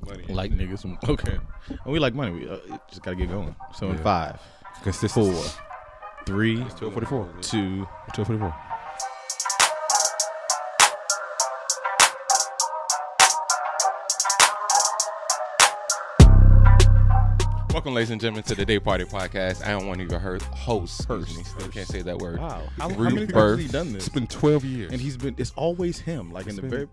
money. Like niggas. Okay. And we like money. We just got to get going. So in 5, 4, 3, 12:44. 2, 12:44. Welcome, ladies and gentlemen, to the Day Party Podcast. I am one of your hosts. Still can't say that word. Wow. How many times has he done this? It's been 12 years. And it's always him. Like in the very.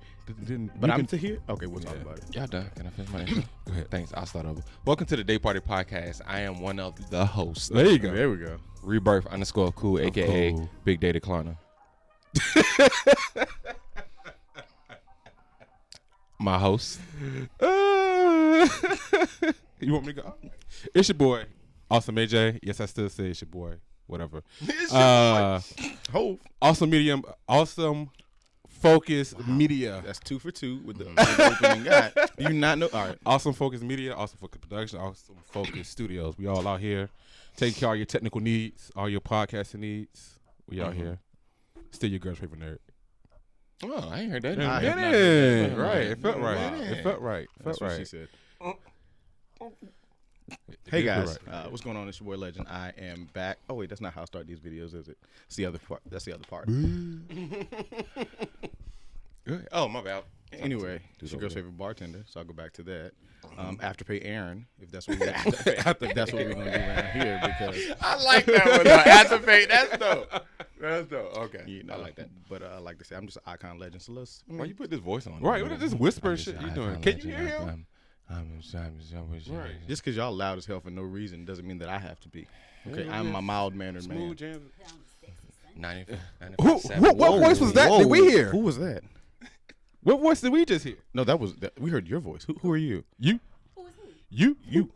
But I'm to here? Okay, we'll talk about it. Y'all done? Can I finish my intro? Go ahead. Thanks. I'll start over. Welcome to the Day Party Podcast. I am one of the hosts. There you go. There we go. Rebirth_cool, a.k.a. Cool. Big Day Decliner. My host. You want me to go? It's your boy, Awesome AJ. Yes, I still say it's your boy. Whatever. It's your boy. Awesome Focus Media. That's 2 for 2 with the opening guy. Do you not know? All right. Awesome Focus Media, Awesome Focus Production, Awesome Focus Studios. We all out here taking care of your technical needs, all your podcasting needs. We out here. Still your girl's favorite nerd. Oh, I ain't heard that. Right. It felt right. It felt right. That's what she said. Hey guys, what's going on? It's your boy Legend. I am back. Oh wait, that's not how I start these videos, is it? It's the other part. That's the other part. Oh, my bad. Anyway, it's your girl's favorite bartender, so I'll go back to that. Afterpay Aaron, if that's what we're gonna do around here, because I like that one. Afterpay, that's dope. That's dope. Okay, you know, I like that. But like to say, I'm just an icon legend. So let's. Why you put this voice on? Right. What is this whisper shit you doing? Can you hear him? Right. Just because y'all loud as hell for no reason doesn't mean that I have to be. Okay, I'm a mild-mannered man. Jam. 95. What voice was that? Did we hear? Who was that? What voice did we just hear? No, we heard your voice. Who are you? You. Who is who? You.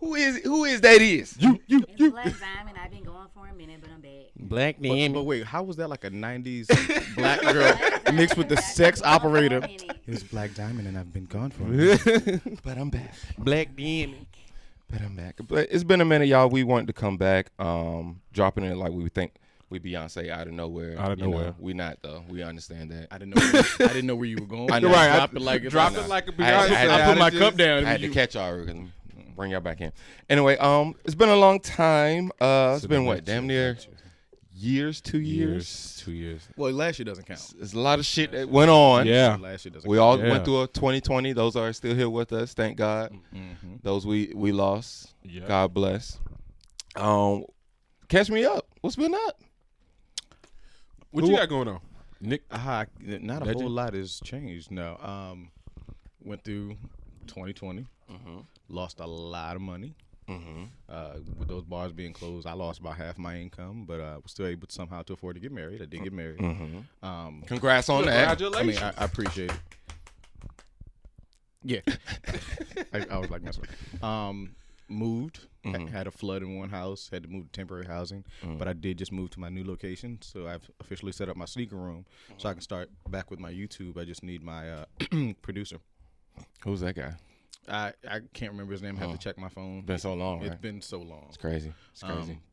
Who is that is? You. It's Black Diamond. I've been going for a minute, but I'm back. Black But wait, how was that like a 90s black girl mixed with the sex operator? It's Black Diamond and I've been gone for a minute. But I'm back. Black Diamond. But I'm back. But it's been a minute, y'all. We wanted to come back, dropping it like we think we Beyonce out of nowhere. Out of nowhere. We not though. We understand that. I didn't know where you were going. I know. Drop it like a Beyonce. I put my cup down. I had to catch y'all and bring y'all back in. Anyway, it's been a long time. It's been what? Damn near years, 2 years. 2 years. Well, last year doesn't count. There's a lot of shit that went on. Yeah. Last year doesn't count. We all went through a 2020. Those are still here with us. Thank God. Mm-hmm. Those we lost. Yep. God bless. Catch me up. What's been up? What you got going on, Nick? Not a whole lot has changed. No. Went through 2020. Mm-hmm. Lost a lot of money. Mm-hmm. With those bars being closed, I lost about half my income, but was still able to somehow to afford to get married. I did get married. Mm-hmm. Congrats on that. Congratulations. I appreciate it. Yeah. I was like, messing with moved. Had a flood in one house. Had to move to temporary housing. But I did just move to my new location. So I've officially set up my sneaker room so I can start back with my YouTube. I just need my producer. Who's that guy? I can't remember his name. I have to check my phone. Been so long, It's right? been so long. It's crazy.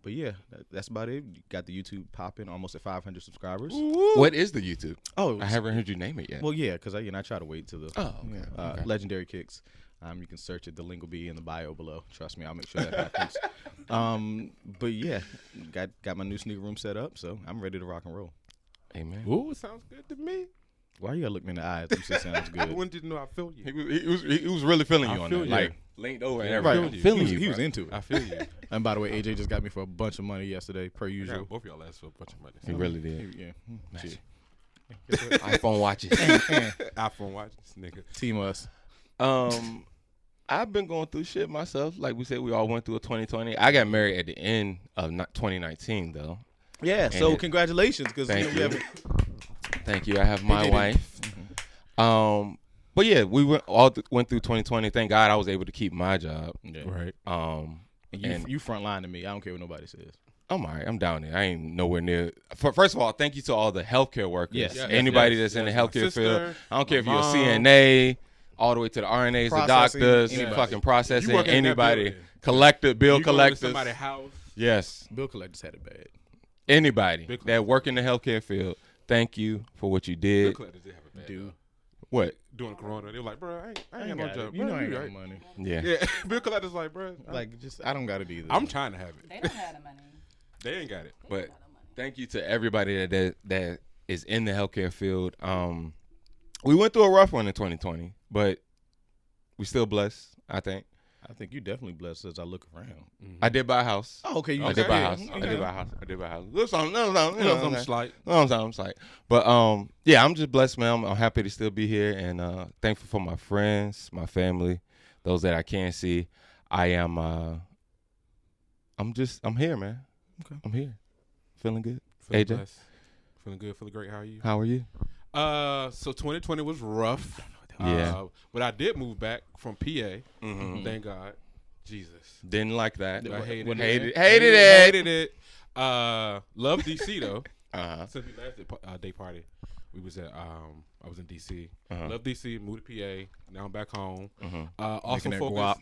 But yeah, that's about it. Got the YouTube popping, almost at 500 subscribers. Ooh. What is the YouTube? Oh, I haven't heard you name it yet. Well, yeah, because I try to wait till the okay. Legendary Kicks. You can search it. The link will be in the bio below. Trust me, I'll make sure that happens. But yeah, got my new sneaker room set up, so I'm ready to rock and roll. Amen. Ooh, sounds good to me. Why you gotta look me in the eyes? You say sounds good. I wanted you to know I feel you. He was really feeling you on that. Like leaned over and everything. Right. Feeling you. He was into it. I feel you. And by the way, AJ just got me for a bunch of money yesterday, per usual. Yeah, both of y'all asked for a bunch of money. He really did. Yeah. iPhone watches. iPhone watches, nigga. Team us. I've been going through shit myself. Like we said, we all went through a 2020. I got married at the end of 2019, though. Yeah. So congratulations, because Thank you. I have my wife. But yeah, we went through 2020. Thank God I was able to keep my job. Yeah. Right. And you front line to me. I don't care what nobody says. I'm all right. I'm down there. I ain't nowhere near. First of all, thank you to all the healthcare workers. Yes. Anybody that's in the healthcare field. I don't care if you're a CNA, all the way to the RNAs, the doctors, fucking processing, anybody. Bill collectors. Somebody's house. Yes. Bill collectors had it bad. Anybody that work in the healthcare field, thank you for what you did. Bill collectors did have it bad. Dude. What? During Corona, they were like, bro, I ain't got no job. You know I ain't Bro, got you no money. Yeah. bill collector's like, bro, Like, I don't got it either. I'm trying to have it. They don't have the money. They ain't got it. But thank you to everybody that is in the healthcare field. We went through a rough one in 2020, but we still blessed, I think. I think you definitely blessed as I look around. Mm-hmm. I did buy a house. Oh, okay. I did buy a house. I did buy a house. Little something slight. But yeah, I'm just blessed, man. I'm happy to still be here and thankful for my friends, my family, those that I can't see. I'm here, man. Okay. I'm here. Feeling good. Feeling AJ? blessed. Feeling good, feeling great. How are you? How are you? So 2020 was rough. Yeah. But I did move back from PA. Mm-hmm. Thank God. Jesus. Didn't like that. I hated it. Love DC though. Since we last did day party, we was at I was in DC. Love DC. Moved to PA. Now I'm back home. Also focus.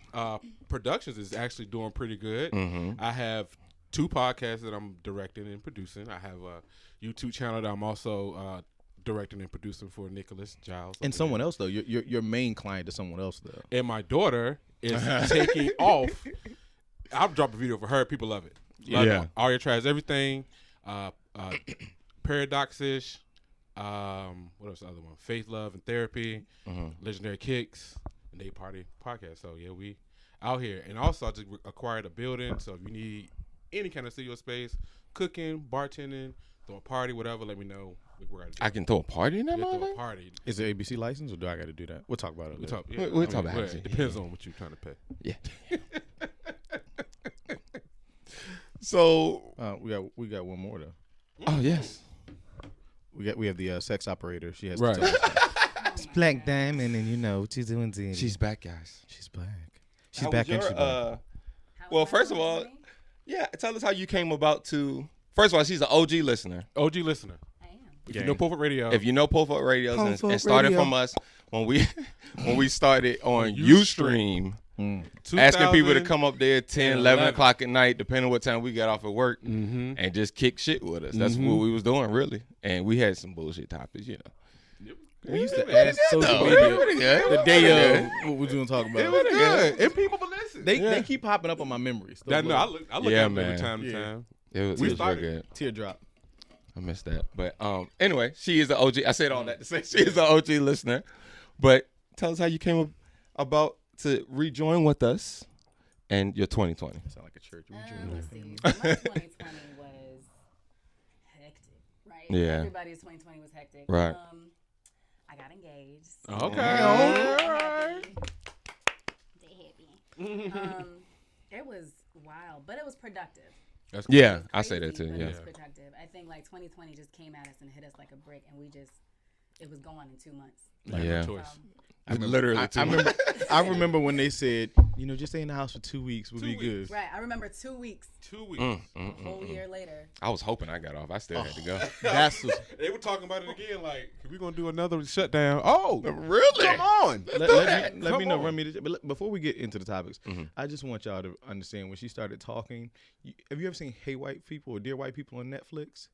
Productions is actually doing pretty good. I have 2 podcasts that I'm directing and producing. I have a YouTube channel that I'm also directing and producing for Nicholas Giles. And someone else though. Your main client is someone else though. And my daughter is taking off. I've dropped a video for her. People love it. Yeah. Aria tries everything. Paradox-ish. What else? The other one? Faith, Love, and Therapy. Legendary Kicks. And Day Party Podcast. So yeah, we out here. And also I just acquired a building. So if you need any kind of studio space, cooking, bartending, throw a party, whatever, let me know. I can throw a party in that throw a motherfucker? party. Is it ABC license or do I got to do that? We'll talk about it later. We'll talk about it. It depends on what you're trying to pay. Yeah. So we got one more though. Oh yes. We have the sex operator. She has Right. to tell us. It's Black Diamond, and you know what she's doing. She's back, guys. She's back. She's back and she's back. Well, first of all, yeah, tell us how you came about to. First of all, she's an OG listener. OG listener. I am. If you know Pulpit Radio. If you know Pulpit Radio and started from us when we started on Ustream, asking people to come up there 10, 11 o'clock at night, depending on what time we got off at work, and just kick shit with us. That's what we was doing, really. And we had some bullshit topics, you know. We used to ask social media the day of what we was going to talk about. It was good. And people would listen. They keep popping up on my memories. I look at them every time to time. It was real good. Teardrop. I missed that. But anyway, she is the OG. I said all that to say she is the OG listener. But tell us how you came about to rejoin with us and your 2020. Sound like a church. Let's see. So my 2020 was hectic, right? Yeah. Everybody's 2020 was hectic. Right. I got engaged. Okay. All right. They happy. It was wild, but it was productive. That's Yeah, It was I say that crazy, too. but Yeah. It was productive. I think like 2020 just came at us and hit us like a brick, and it was gone in 2 months. Yeah. Choice. I remember when they said, just stay in the house for 2 weeks. We'll be good. Right. I remember 2 weeks. 2 weeks. A whole year later. I was hoping I got off. I still had to go. They were talking about it again, like, we're going to do another shutdown. Oh, really? come on. Let me know. on. Run me but before we get into the topics, I just want y'all to understand when she started talking. Have you ever seen Hey White People or Dear White People on Netflix?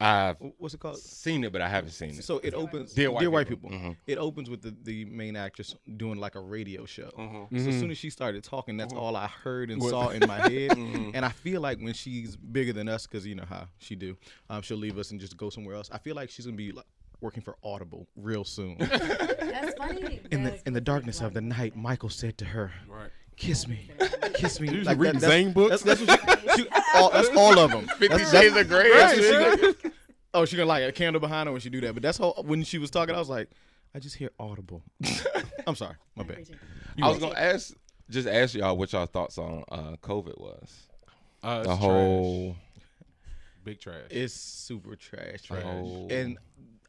I've What's it called? seen it, but I haven't seen it. So it opens. Dear White People. People. It opens with the main actress doing like a radio show. Mm-hmm. So as soon as she started talking, that's all I heard and saw in my head. And I feel like when she's bigger than us, because you know how she do, she'll leave us and just go somewhere else. I feel like she's gonna be like working for Audible real soon. That's funny. In the darkness of the night, Michael said to her, Right. "Kiss me, kiss me." You reading Zane books? That's all of them. 50 Shades of Grey. Oh, she gonna like a candle behind her when she do that. But that's how when she was talking, I was like, I just hear Audible. I'm sorry, my bad. I was gonna ask y'all what y'all thoughts on COVID was. It's The whole big trash. It's super trash. Oh. And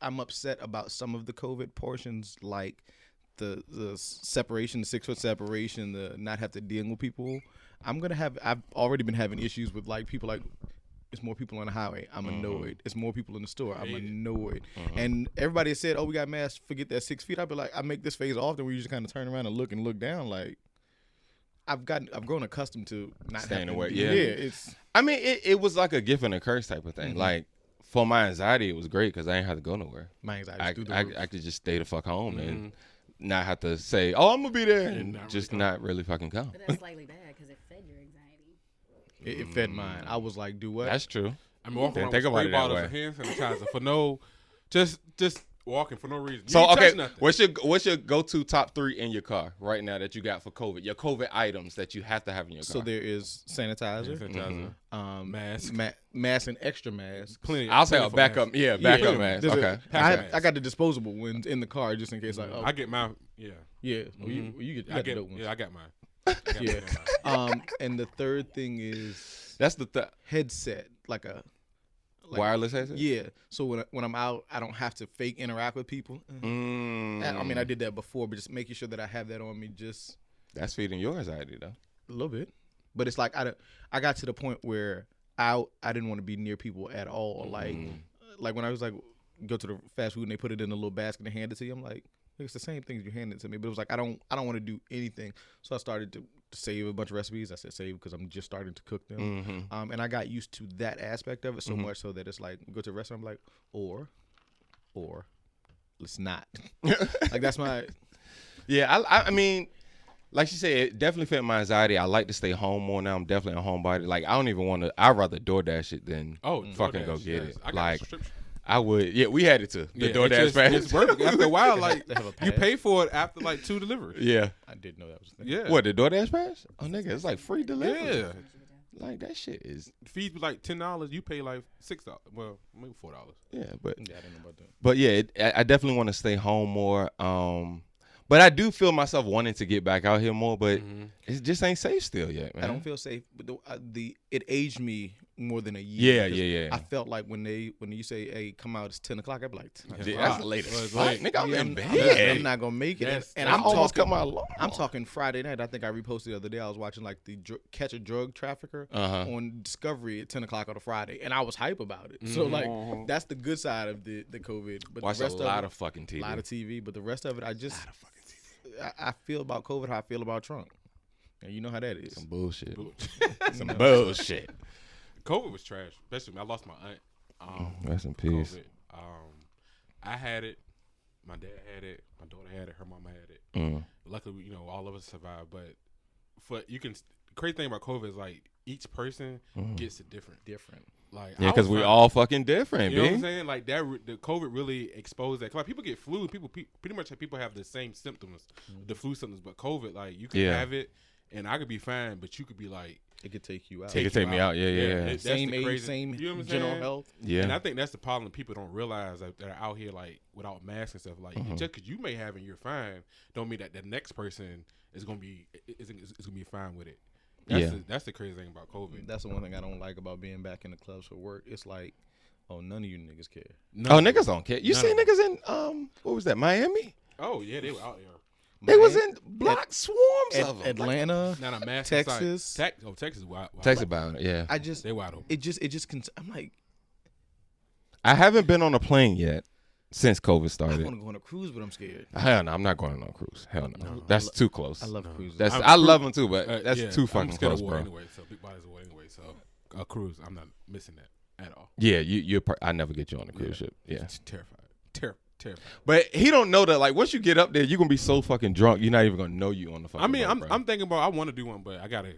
I'm upset about some of the COVID portions, like the separation, the 6 foot separation, the not have to deal with people. I've already been having issues with like people like. It's more people on the highway. I'm annoyed. It's more people in the store. I'm annoyed. And everybody said, "Oh, we got masks. Forget that 6 feet." I'd be like, I make this phase often where you just kind of turn around and look down. Like, I've grown accustomed to not Staying having away. to- Yeah. It's I mean, it was like a gift and a curse type of thing. Like for my anxiety, it was great because I ain't have to go nowhere. My anxiety I could just stay the fuck home and not have to say, "Oh, I'm gonna be there," and just not really fucking come. But that's slightly bad because it fed your anxiety. It fed mine. I was like, "Do what?" That's true. I'm walking around with spray bottles of hand sanitizer for no, just walking for no reason. So what's your go-to top 3 in your car right now that you got for COVID? Your COVID items that you have to have in your car. So there is sanitizer, mask and extra mask. Plenty. I'll say a backup. Yeah, backup mask. Okay. I got the disposable ones in the car just in case. I get mine. Yeah. Yeah. Well, you get the dope ones. Yeah, I got mine. Yeah. And the third thing is that's the headset, like wireless headset. Yeah. So when I'm out, I don't have to fake interact with people. I mean, I did that before, but just making sure that I have that on me. Just that's feeding your anxiety though. A little bit, but it's like I got to the point where I didn't want to be near people at all. Like when I was like go to the fast food and they put it in a little basket and hand it to you, I'm like, it's the same things you hand it to me, but it was like I don't want to do anything. So I started to save a bunch of recipes. I said save because I'm just starting to cook them. And I got used to that aspect of it so much so that it's like go to a restaurant, I'm like, or let's not. Like that's my I mean, like she said, it definitely fed my anxiety. I like to stay home more now. I'm definitely a homebody. Like I don't even want to. I'd rather DoorDash it than fucking go get it. Like I would. Yeah, we had it too. The DoorDash pass. It's working. After a while, like you pay for it after like 2 deliveries. Yeah, I didn't know that was the thing. Yeah, what the DoorDash pass? Oh nigga, it's like free delivery. Yeah, like that shit is. Fees be like $10. You pay like $6. Well, maybe $4. Yeah, but I didn't know about that. But yeah, I definitely want to stay home more. But I do feel myself wanting to get back out here more, but it just ain't safe still yet, man. I don't feel safe. But it aged me more than a year. Yeah. I felt like when you say, "Hey, come out," it's 10 o'clock. I'd be like, that's late. Nigga, I'm in bed. I'm not gonna make it. And I'm almost cut my alarm. I'm talking Friday night. I think I reposted the other day. I was watching like the Catch a Drug Trafficker on Discovery at 10 o'clock on a Friday, and I was hype about it. So like that's the good side of the COVID. But watch the rest a lot of fucking TV. A lot of TV, but the rest of it, I feel about COVID how I feel about Trump. And you know how that is. Some bullshit. Some bullshit. COVID was trash. Especially I lost my aunt. Rest in peace. COVID. I had it. My dad had it. My daughter had it. Her mama had it. Luckily, all of us survived. But the crazy thing about COVID is like each person gets it different. Like because we all fucking different. You know what I'm saying? Like that, the COVID really exposed that. Like people get flu. People pretty much people have the same symptoms, the flu symptoms. But COVID, like you can have it, and I could be fine, but you could be like it could take you out. It could take me out. Yeah. Same age, same general health. Yeah. And I think that's the problem people don't realize that are out here like without masks and stuff. Like just because you may have it, and you're fine, don't mean that the next person is gonna be fine with it. That's the crazy thing about COVID. That's the one thing I don't like about being back in the clubs for work. It's like, none of you niggas care. Niggas don't care. You see niggas in what was that, Miami? Oh yeah, they were out there. They was in swarms of them. Atlanta, not a mass Texas. Texas is wild. Texas bound, yeah. They wild open. It just I'm like, I haven't been on a plane yet since COVID started. I want to go on a cruise, but I'm scared. Hell no, I'm not going on a cruise. Hell no, that's too close. I love cruises. I love them too, but that's too fucking close, bro. Anyway, so big bodies of war anyway. So a cruise, I'm not missing that at all. Yeah, I never get you on a cruise ship. Yeah, terrified. But he don't know that. Like once you get up there, you're gonna be so fucking drunk, you're not even gonna know you on the fucking. I mean, boat, I'm thinking about. I want to do one, but I gotta.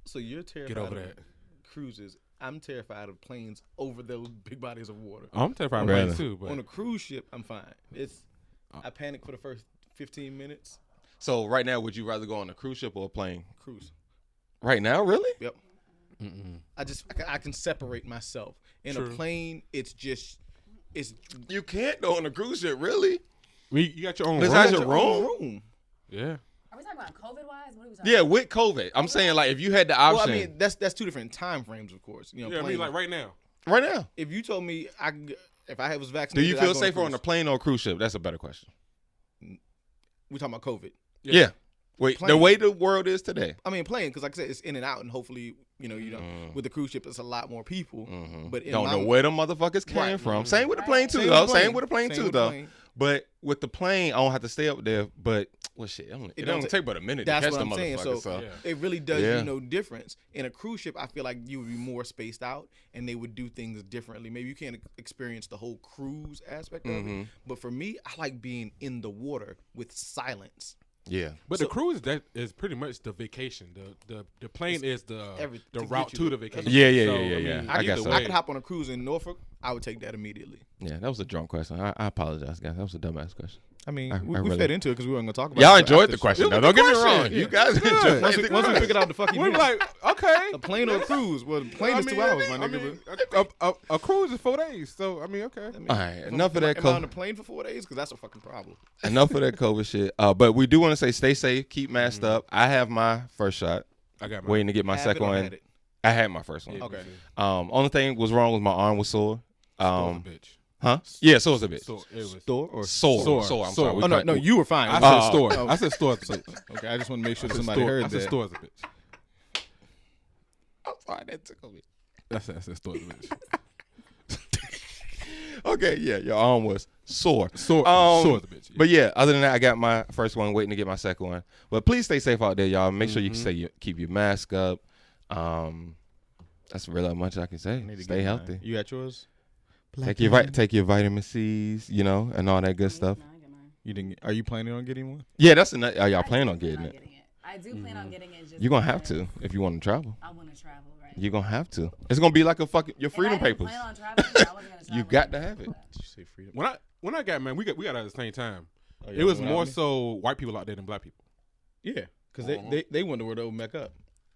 So you're terrified get over of that. Cruises. I'm terrified of planes over those big bodies of water. I'm terrified of planes too. But on a cruise ship, I'm fine. I panic for the first 15 minutes. So right now, would you rather go on a cruise ship or a plane? Cruise. Right now, really? Yep. I can separate myself. In a plane, it's you can't go on a cruise ship, really. You got your own room. Besides your room. Yeah. Are we talking about COVID-wise? What are we talking about? With COVID. I'm saying, like, if you had the option. Well, I mean, that's two different time frames, of course. I mean, like right now. Right now. If you told me if I was vaccinated, do you feel safer on a plane or a cruise ship? That's a better question. We're talking about COVID. Yeah. Wait, the way the world is today. I mean, plane, because like I said, it's in and out, and hopefully, you don't. With the cruise ship, it's a lot more people. But don't know where the motherfuckers came from. Same with the plane too, though. Same with the plane too, though. But with the plane, I don't have to stay up there. But well, shit, it don't take but a minute to catch the motherfucker. So it really does no difference. In a cruise ship, I feel like you would be more spaced out, and they would do things differently. Maybe you can't experience the whole cruise aspect of it, but for me, I like being in the water with silence. Yeah, but the cruise that is pretty much the vacation. The plane is the route to the vacation. Yeah. I could hop on a cruise in Norfolk. I would take that immediately. Yeah, that was a drunk question. I apologize, guys. That was a dumbass question. I mean, we fed into it because we weren't going to talk about Y'all it. enjoyed the question. Now, don't get me wrong. Yeah. You guys enjoyed it. Once we figured out the fucking we're like, okay. A plane or a cruise? Well, the plane is 2 hours, my nigga. A cruise is 4 days. So, I mean, okay. All right, enough of that. Am I on the plane for 4 days? Because that's a fucking problem. Enough of that COVID shit. But we do want to say stay safe, keep masked up. I have my first shot. I got mine. Waiting to get my second one. I had my first one. Okay. Only thing was wrong was my arm was sore. Store's a bitch. Huh? Yeah, sore's a bitch. Store or sore? I'm sorry. Oh no, you were fine. I said store. I said store's a bitch. Okay, I just want to make sure somebody heard that. I said store's a bitch. I'm sorry, that tickled me. I said store's a bitch. Okay, yeah, your arm was sore. Store's a bitch. But yeah, other than that, I got my first one, waiting to get my second one. But please stay safe out there, y'all. Make sure you keep your mask up. That's really much I can say. Stay healthy. You got yours? Take your vitamin C's, and all that good stuff. No, I get mine. You didn't. Are you planning on getting one? Yeah, that's another. Are y'all planning on getting it? I do plan on getting it. You're gonna have to if you want to travel. I want to travel, right? You're gonna have to. It's gonna be like a fucking your freedom papers. Plan on traveling, I wasn't gonna travel. You got to have it. Did you say freedom? When I got we got at the same time. It was more so white people out there than black people. Yeah, because they wonder where they'll make up.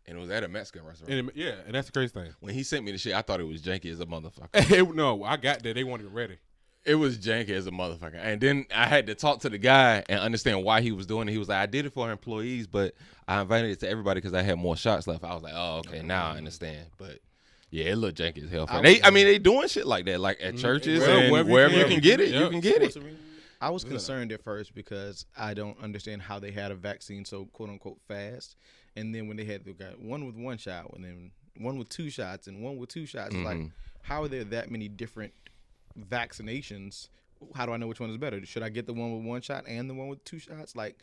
And it was at a Mexican restaurant. And that's the crazy thing. When he sent me the shit, I thought it was janky as a motherfucker. No, I got there. They weren't even ready. It was janky as a motherfucker. And then I had to talk to the guy and understand why he was doing it. He was like, I did it for our employees, but I invited it to everybody because I had more shots left. I was like, oh, okay, now I understand. But yeah, it looked janky as hell. They doing shit like that, like at churches and wherever you can get it, you can get it. I was concerned at first because I don't understand how they had a vaccine so quote unquote fast. And then when they got one with 1 shot, and then one with 2 shots, and one with 2 shots, it's like, how are there that many different vaccinations? How do I know which one is better? Should I get the one with 1 shot and the one with 2 shots? Like,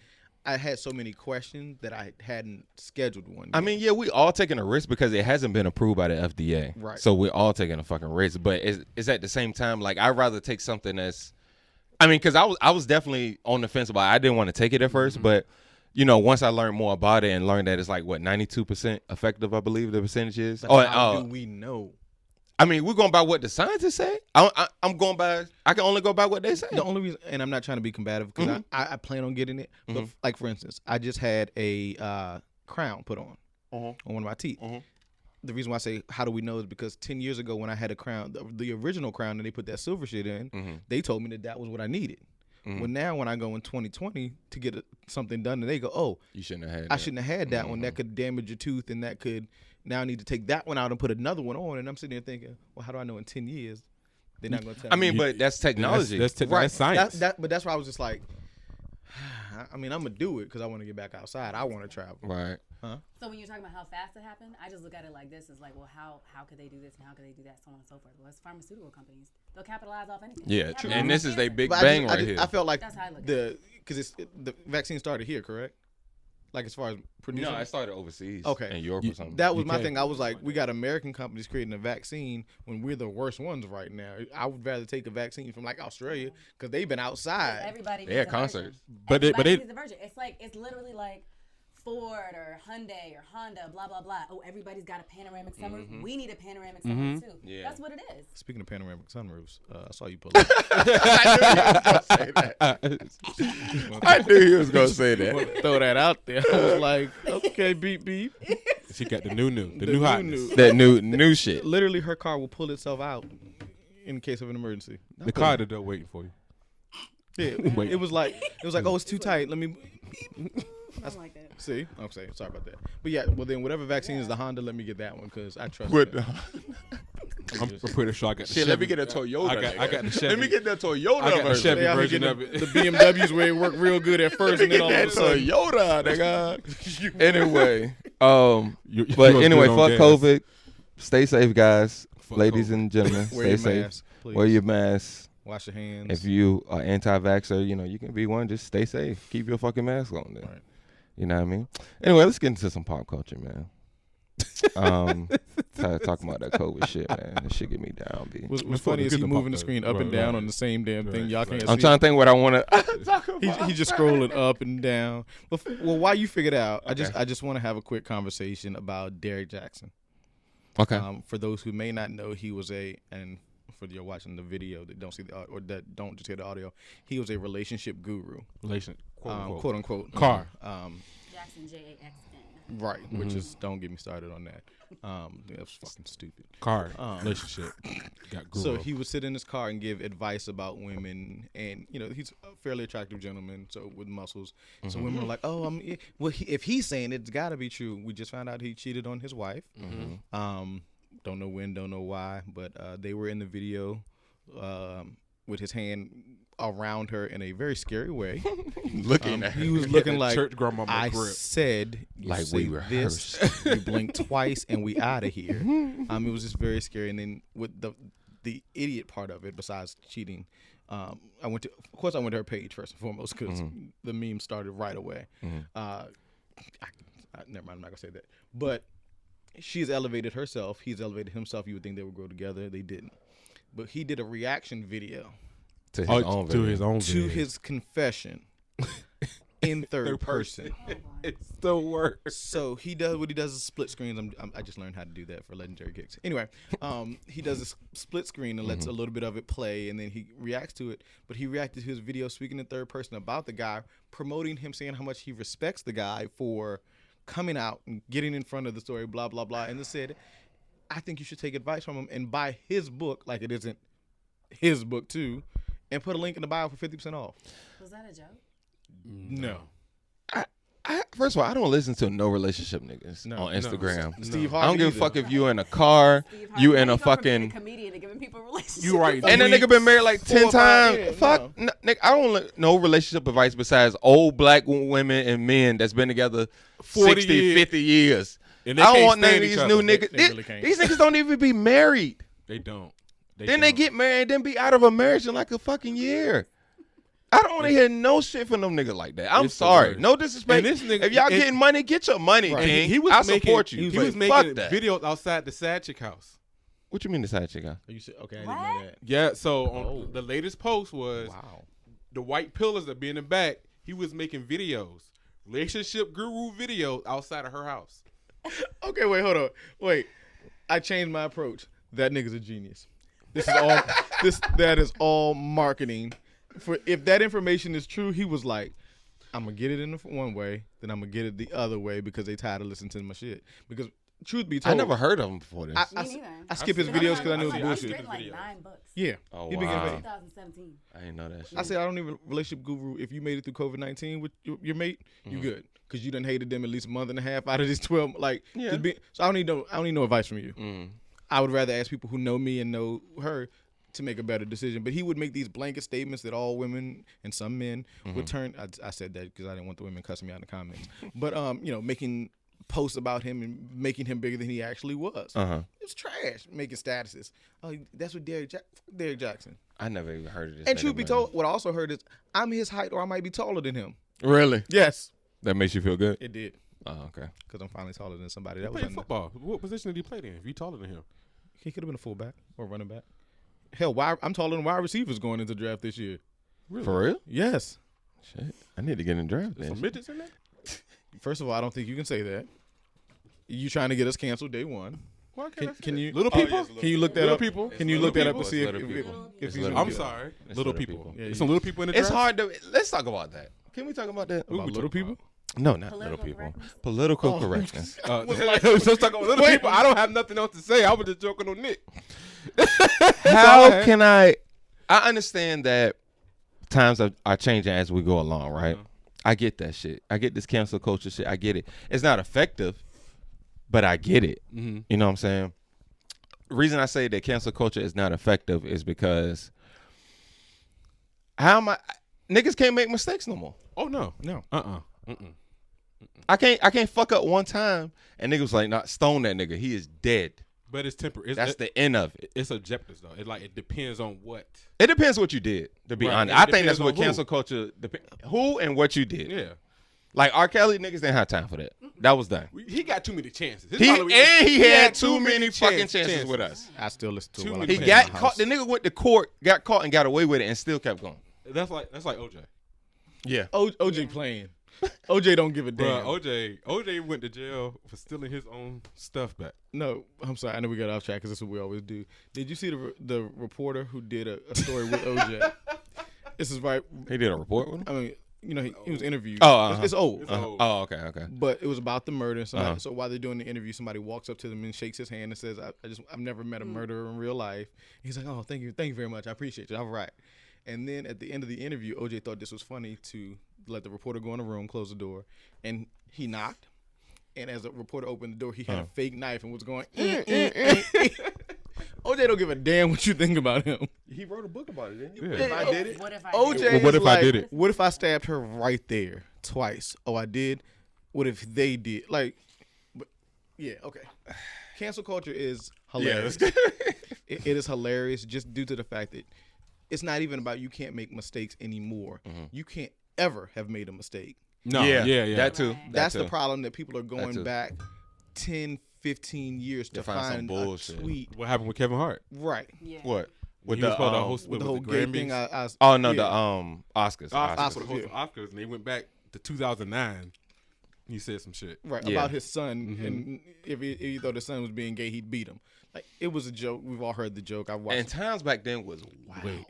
I had so many questions that I hadn't scheduled one. I mean, yeah, we all taking a risk because it hasn't been approved by the FDA. Right. So we're all taking a fucking risk. But it's at the same time, like, I'd rather take something that's, because I was definitely on the fence about it. I didn't want to take it at first, but once I learned more about it and learned that it's like, 92% effective, I believe the percentage is. But how do we know? We're going by what the scientists say. I'm going by, I can only go by what they say. The only reason, and I'm not trying to be combative because I plan on getting it. But like, for instance, I just had a crown put on one of my teeth. The reason why I say how do we know is because 10 years ago when I had a crown, the original crown, and they put that silver shit in, they told me that was what I needed. Well, now when I go in 2020 to get something done, and they go, "Oh, you shouldn't have had. I shouldn't have had that one. That could damage your tooth, and that could now I need to take that one out and put another one on." And I'm sitting there thinking, "Well, how do I know in 10 years they're not going to tell me?" But that's technology. That's science. But that's why I was just like, I'm gonna do it because I want to get back outside. I want to travel. Right. So when you're talking about how fast it happened, I just look at it like this: is like, well, how could they do this and how could they do that, so on and so forth. Well, it's pharmaceutical companies; they'll capitalize off anything. Yeah, true. And this is their big bang here. I felt like that's how I look at it. Because the vaccine started here, correct? Like as far as producing. No, it started overseas. Okay, in Europe or something. That was my thing. I was like, we got American companies creating a vaccine when we're the worst ones right now. I would rather take a vaccine from like Australia because they've been outside. Everybody they had concerts, but it's literally like Ford or Hyundai or Honda, blah blah blah. Oh, everybody's got a panoramic sunroof. We need a panoramic sunroof too. Yeah. That's what it is. Speaking of panoramic sunroofs, I saw you pull up. I knew he was gonna say that. Throw that out there. I was like, okay, beep beep. She got the new hotness. That new shit. Literally, her car will pull itself out in case of an emergency. The car at the door waiting for you. Yeah, it was like, oh, it's too tight. Let me. I like that. See, okay, sorry about that. But yeah, well then, whatever vaccine is the Honda, let me get that one because I trust. I'm pretty sure I got the Chevy. Let me get a Toyota. I got the Chevy. Let me get that Toyota I got the Chevy version of it. The BMWs where it worked real good at first, and then all of a sudden, Toyota, nigga. Anyway, fuck COVID. Stay safe, guys. Ladies and gentlemen, stay safe. Wear your mask. Wash your hands. If you are anti-vaxxer, you can be one. Just stay safe. Keep your fucking mask on then. Right. You know what I mean? Anyway, let's get into some pop culture, man. Talking about that COVID shit, man. That shit get me down, B. What's funny is he moving the screen up and down on the same damn thing. Y'all can't see. I'm trying to think what I want to talk about. He's just scrolling up and down. Well, while you figure it out, okay. I just want to have a quick conversation about Derrick Jackson. Okay. For those who may not know, he was and for you're watching the video that don't see the or that don't just hear the audio, he was a relationship guru. Quote unquote. Car. Jackson JAXN. Right, which is don't get me started on that. That was fucking stupid. Car relationship. So he would sit in his car and give advice about women, and he's a fairly attractive gentleman, so with muscles. Mm-hmm. So women are like, "Oh, if he's saying it, it's got to be true." We just found out he cheated on his wife. Mm-hmm. Don't know when, don't know why, but they were in the video with his hand around her in a very scary way. He was looking like church grandmama I grip. said. Like we rehearsed. You blink twice and we out of here. It was just very scary. And then with the idiot part of it, besides cheating, I went to her page first and foremost because the meme started right away. Mm-hmm. Never mind, I'm not gonna say that. But she's elevated herself. He's elevated himself. You would think they would grow together. They didn't. But he did a reaction video. To his own to his confession in third person. It's the worst. So he does what he does is split screens. I just learned how to do that for Legendary Kicks. Anyway, he does a split screen and lets a little bit of it play, and then he reacts to it. But he reacted to his video speaking in third person about the guy, promoting him, saying how much he respects the guy for coming out and getting in front of the story, blah, blah, blah. And it said, I think you should take advice from him and buy his book, like it isn't his book too, and put a link in the bio for 50% off. Was that a joke? No. First of all, I don't listen to no relationship niggas on Instagram. No. Steve Harvey I don't give a fuck if you in a car, you in a fucking comedian to giving people relationships. You right. And that nigga been married like 10 times. Yeah, Fuck, nigga, I don't look no relationship advice besides old black women and men that's been together 60, years. 50 years. And I don't want none of these new niggas. They really can't. These niggas don't even be married. They don't. They get married, then be out of a marriage in like a fucking year. I don't want to hear no shit from them niggas like that. I'm sorry. No disrespect. This nigga, if y'all getting money, get your money, right. King. I support you. He was making videos outside the Sad Chick house. What you mean the side chick house? Okay, I didn't know that. Yeah, so on the latest post was the white pillars that be in the back. He was making videos, relationship guru videos outside of her house. Okay, wait, hold on. Wait, I changed my approach. That nigga's a genius. This is all. That is all marketing. For if that information is true, he was like, I'm gonna get it in one way, then I'm gonna get it the other way because they tired of listening to my shit. Because truth be told, I never heard of him before this. I skip his videos because I knew it was bullshit. He's written like 9 books. Yeah. Oh, He wow. began 2017. I didn't know that shit. I said I don't need a relationship guru. If you made it through COVID-19 with your mate, you good because you done hated them at least a month and a half out of these 12. So I don't need no advice from you. I would rather ask people who know me and know her to make a better decision. But he would make these blanket statements that all women and some men would turn. I said that because I didn't want the women cussing me out in the comments. But making posts about him and making him bigger than he actually was. It's trash. Making statuses. Oh, that's what Derrick Jackson. I never even heard of this. And truth be told, what I also heard is I'm his height or I might be taller than him. Really? Yes. That makes you feel good? It did. Oh, okay. Because I'm finally taller than somebody. That was football. What position did he play in? If you taller than him, he could have been a fullback or a running back. Hell, I'm taller than wide receivers going into the draft this year. really? For real? Yes. Shit. I need to get in the draft then. Some midgets in there? First of all, I don't think you can say that. You trying to get us canceled day one. Why can't I say Can that? you Little people? Can you look that Little up? people? Can you look that up to It's see little people. if It's he's little I'm people. sorry. It's Little little people. people. Yeah, There's some little people in the It's draft. hard to. Let's talk about that. Can we talk about that? about little people? No, not little Political people. correctness? Political correctness. Just talking about little people. I don't have nothing else to say. I was just joking on Nick. How can I understand that times are changing as we go along, right? I get that shit. I get this cancel culture shit. I get it. It's not effective, but I get it. You know what I'm saying? The reason I say that cancel culture is not effective is because niggas can't make mistakes no more. Oh, no. No. I can't fuck up one time and niggas like, nah, stone that nigga. He is dead. But it's temporary. That's the end of it. It's objective though. It depends on what. It depends what you did. To be honest, I think that's what cancel culture. Who and what you did. Yeah. Like R. Kelly, niggas didn't have time for that. That was done. He got too many chances. He had too many fucking chances with us. I still listen to it. He got caught. The nigga went to court, got caught, and got away with it, and still kept going. That's like OJ. Yeah. OJ playing. OJ don't give a damn. OJ went to jail for stealing his own stuff back. No, I'm sorry. I know we got off track because this is what we always do. Did you see the reporter who did a story with OJ? This is right. He did a report with him? I mean, you know, he was interviewed. It's old. Oh, okay. But it was about the murder. So while they're doing the interview, somebody walks up to them and shakes his hand and says, I've never met a murderer in real life. He's like, oh, thank you very much. I appreciate you. All right. And then at the end of the interview, OJ thought this was funny to let the reporter go in the room, close the door, and he knocked. And as the reporter opened the door, he had a fake knife and was going, OJ don't give a damn what you think about him. He wrote a book about it, didn't he? Yeah. If I did it. What if I OJ did it? What if I like, did it? What if I stabbed her right there twice? Oh, I did? What if they did? Like, but, yeah, okay. Cancel culture is hilarious. Yeah, it is hilarious just due to the fact that it's not even about you can't make mistakes anymore. You can't ever have made a mistake. No, yeah. That too. Right. That's the problem, that people are going back 10, 15 years to find a tweet. What happened with Kevin Hart? Right. Yeah. What? With the the whole gay Grammys? thing. the Oscars. Oscars, and they went back to 2009. He said some shit. Right, about his son, and if he thought his son was being gay, he'd beat him. Like, it was a joke. We've all heard the joke. I watched. And times back then was wild.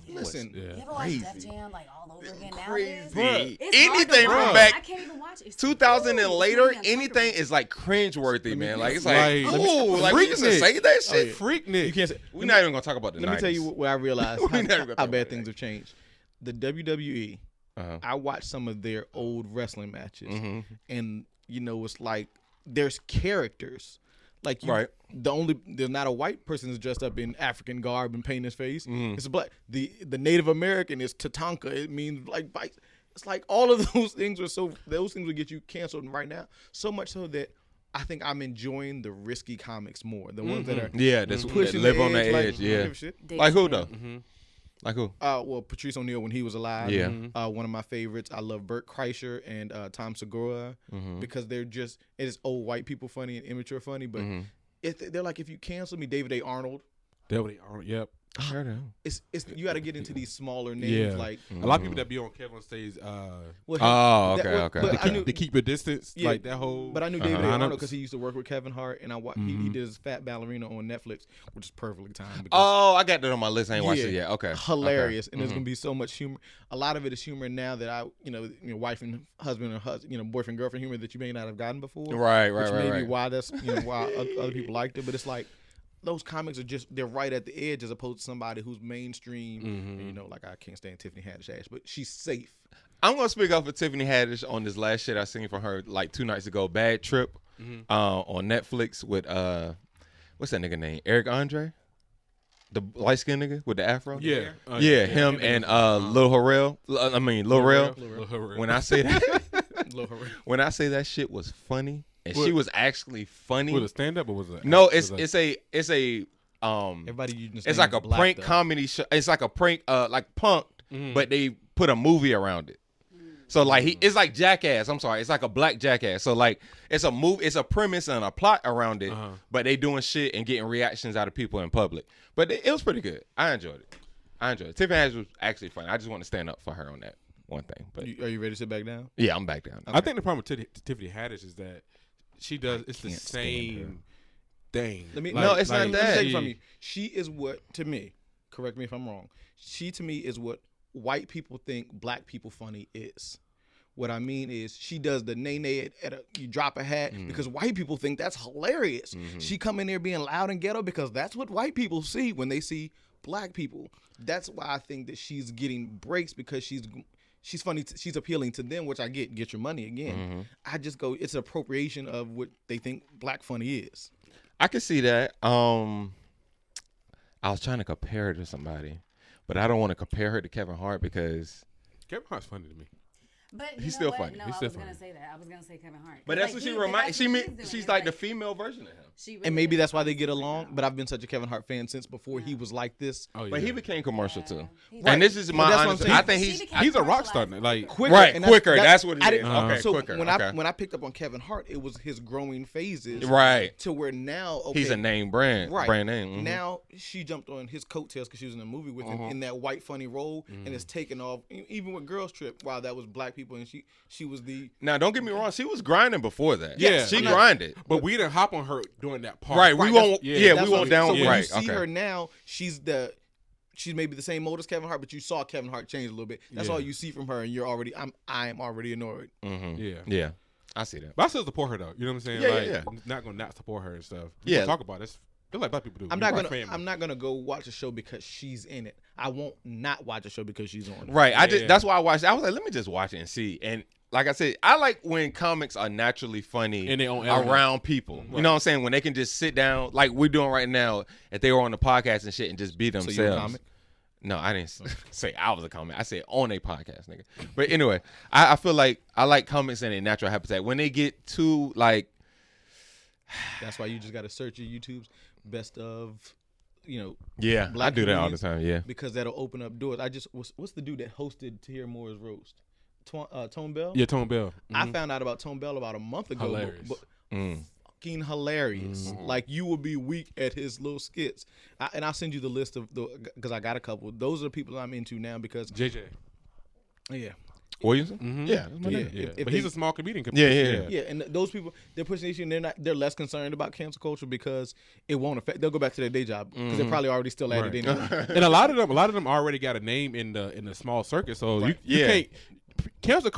Listen, You ever watch Def Jam like all over again nowadays? Crazy. It's Anything hard to from watch. back I can't even watch it. It's 2000 and ooh, later, it's making me anything is like cringeworthy, man. Like, it's Like, like, ooh, like we used to say that shit. Freaknik. you can't say. We're not even gonna talk about the 90s. Let me tell you where I realized We never gonna how talk bad about things that. have changed. The WWE. I watched some of their old wrestling matches, and you know, it's like there's characters. Like there's not a white person that's dressed up in African garb and paint his face. It's a black. The Native American is Tatanka. It means like bites. It's like all of those things those things will get you canceled right now. So much so that I think I'm enjoying the risky comics more. The ones that are that's pushing live the on the edge, edge. like, Yeah, give a shit. like who though? Like who? Well, Patrice O'Neal when he was alive. Yeah. One of my favorites. I love Burt Kreischer and Tom Segura because they're just it's old white people funny and immature funny. But they're like, if you cancel me, David A. Arnold. Yep. I heard him. It's you got to get into these smaller names like a lot of people that be on Kevin stage. Okay. To keep a distance, like that whole. But I knew David A. Arnold because he used to work with Kevin Hart, and he did his Fat Ballerina on Netflix, which is perfectly timed. I got that on my list. I ain't watched it yet. Okay, hilarious, and there's gonna be so much humor. A lot of it is humor now that wife and husband or boyfriend girlfriend humor that you may not have gotten before. Right. Which may be why that's why other people liked it, but it's like. Those comics are they're right at the edge as opposed to somebody who's mainstream. And, like I can't stand Tiffany Haddish, but she's safe. I'm going to speak up for Tiffany Haddish on this last shit I seen from her like 2 nights ago, Bad Trip, on Netflix with, what's that nigga name? Eric Andre? The light-skinned nigga with the afro? Yeah. Him and Lil Rel. When I say that, when I say that shit was funny, and she was actually funny. Was it stand up or was it? No, it's a everybody using it's like a prank comedy show. It's like a prank like Punk'd, but they put a movie around it. So like it's like Jackass. I'm sorry, it's like a black Jackass. So like it's a movie, it's a premise and a plot around it, but they doing shit and getting reactions out of people in public. But it was pretty good. I enjoyed it. Tiffany Haddish was actually funny. I just want to stand up for her on that one thing. But are you ready to sit back down? Yeah, I'm back down. Okay. I think the problem with Tiffany Haddish is that she does it's the same thing. It's not that. Let me take it from you. She is what, to me, correct me if I'm wrong, she to me is what white people think black people funny is. What I mean is she does the nay you drop a hat because white people think that's hilarious. She come in there being loud and ghetto because that's what white people see when they see black people. That's why I think that she's getting breaks because she's funny. She's appealing to them, which I get your money again. I just go, it's appropriation of what they think black funny is. I can see that. I was trying to compare her to somebody, but I don't want to compare her to Kevin Hart because Kevin Hart's funny to me. But he's still funny. No, He's I still was funny. gonna say that. I was gonna say Kevin Hart. But that's what she reminds. She's like the female version of him. and maybe that's why they get along. But I've been such a Kevin Hart fan since before he was like this. Oh, yeah. But he became commercial too. Right. And this is my honest. I think he's a rock star. Like quicker, right, quicker. That's what it is. Okay, so quicker. when I picked up on Kevin Hart, it was his growing phases. Right. To where now, he's a name brand. Right. Brand name. Mm-hmm. Now she jumped on his coattails because she was in a movie with him in that white funny role, and it's taken off. Even with Girls Trip, wow, that was black people, and she was the. Now, don't get me wrong. She was grinding before that. Yeah, she grinded. But we didn't hop on her during that part. Right. We won't. Yeah, we won't down. So when right. you see her now, she's maybe the same mold as Kevin Hart, but you saw Kevin Hart change a little bit. That's all you see from her, and I am already annoyed. Mm-hmm. Yeah. I see that. But I still support her though. You know what I'm saying? Yeah. Not gonna not support her and stuff. Yeah. Talk about it. Feel like black people do. I'm not gonna go watch a show because she's in it. I won't not watch a show because she's on it. Right. That's why I watched it. I was like, let me just watch it and see. And like I said, I like when comics are naturally funny and they own around people. Right. You know what I'm saying? When they can just sit down like we're doing right now, if they were on the podcast and shit and just be themselves. So you're a comic? No, I didn't say I was a comic. I said on a podcast, nigga. But anyway, I feel like I like comics in a natural habitat. When they get too like, that's why you just got to search your YouTube's best of, Yeah, I do that all the time. Yeah, because that'll open up doors. What's the dude that hosted Tahir Moore's roast? Tone Bell. Yeah, Tone Bell. Mm-hmm. I found out about Tone Bell about a month ago. Hilarious. But fucking hilarious. Like you will be weak at his little skits. And I'll send you the list of because I got a couple. Those are the people I'm into now because JJ. Yeah. Williamson? Mm-hmm. Yeah. But he's a small comedian. Yeah, and those people, they're pushing the issue and they're less concerned about cancel culture because it won't affect. They'll go back to their day job because they're probably already still at it anyway. And a lot of them already got a name in the small circuit, so you can't. Cancel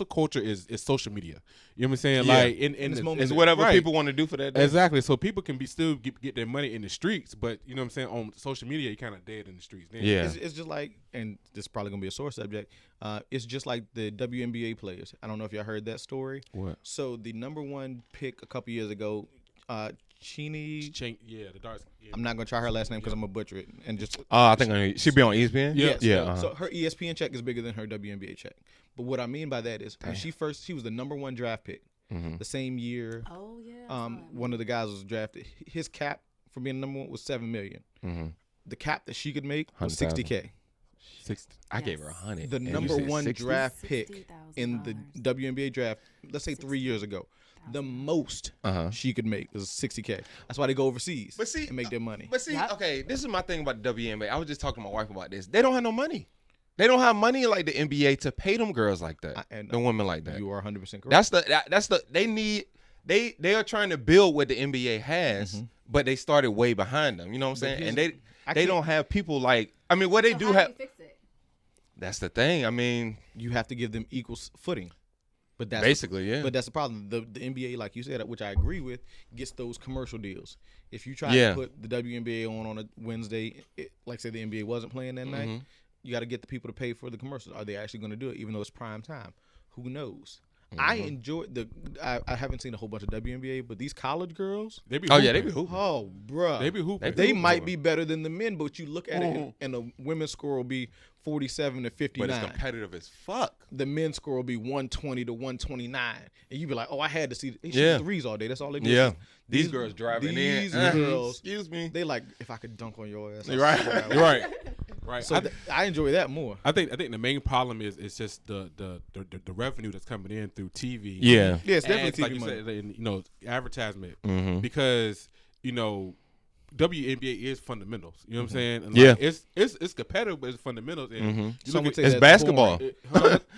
culture is social media. You know what I'm saying? Yeah. Like in this moment, it's whatever people want to do for that day. Exactly. So people can still get their money in the streets, but you know what I'm saying? On social media, you're kind of dead in the streets. Then. Yeah. It's just like, and this is probably gonna be a sore subject. It's just like the WNBA players. I don't know if y'all heard that story. What? So the number one pick a couple years ago, Chini. The darts. Yeah. I'm not gonna try her last name because I'm gonna butcher it. And just. I think she'd be on ESPN. Yeah. So her ESPN check is bigger than her WNBA check. But what I mean by that is when she was the number one draft pick. The same year. Oh yeah. One of the guys was drafted. His cap for being number one was $7 million. The cap that she could make was $60K. I gave her 100. The number one draft pick in the WNBA draft, let's say 3 years ago, the most she could make was $60K. That's why they go overseas and make their money. But see, okay, this is my thing about the WNBA. I was just talking to my wife about this. They don't have no money. They don't have money like the NBA to pay them girls like that, the women like that. You are 100% correct. That's the they need. They are trying to build what the NBA has, but they started way behind them. You know what I'm saying? And they don't have people like. I mean, what they do have. Fix it? That's the thing. I mean, you have to give them equal footing. But that's basically, But that's the problem. The NBA, like you said, which I agree with, gets those commercial deals. If you try to put the WNBA on a Wednesday, like say the NBA wasn't playing that night, you got to get the people to pay for the commercials. Are they actually going to do it, even though it's prime time? Who knows? I enjoy I haven't seen a whole bunch of WNBA, but these college girls, they be hooping. They be hooping. Oh, bruh. They be hooping. They might be better than the men, but you look at it, and the women's score will be 47 to 59. But it's competitive as fuck. The men's score will be 120 to 129, and you be like, "Oh, I had to see." They shoot threes all day. That's all they do. Yeah. These girls driving in. These girls, excuse me. They like, if I could dunk on your ass. You're right. Right. So I enjoy that more. I think the main problem is just the revenue that's coming in through TV. Yeah. Yeah, it's definitely ads, TV like you money. said, advertisement. Because WNBA is fundamentals. You know what I'm saying? And it's competitive, but it's fundamentals. And it's basketball.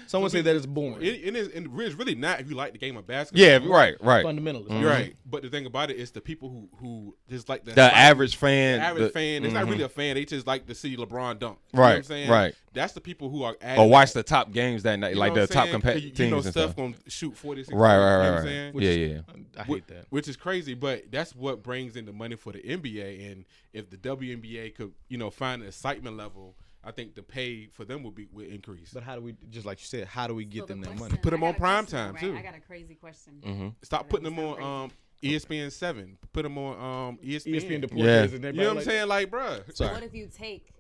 Someone say that it's boring. It's really not if you like the game of basketball. Yeah, right. Fundamentals. You're right. But the thing about it is the people who just like the average fan. Fan. It's not really a fan. They just like to see LeBron dunk. Right. You know what I'm saying? Right. That's the people who are or watch the top games that night, like the top competitive teams. You know, and Steph stuff. gonna shoot 46. Right. You know what I'm saying? Yeah. I hate that. Which is crazy, but that's what brings in the money for the NBA. And if the WNBA could, find an excitement level, I think the pay for them would increase. But how do we, just like you said, how do we get them that money? Put them on prime time too. I got a crazy question. Stop putting them on ESPN 7. Put them on ESPN. Yeah. You know what I'm saying? Like, bruh. So what if you take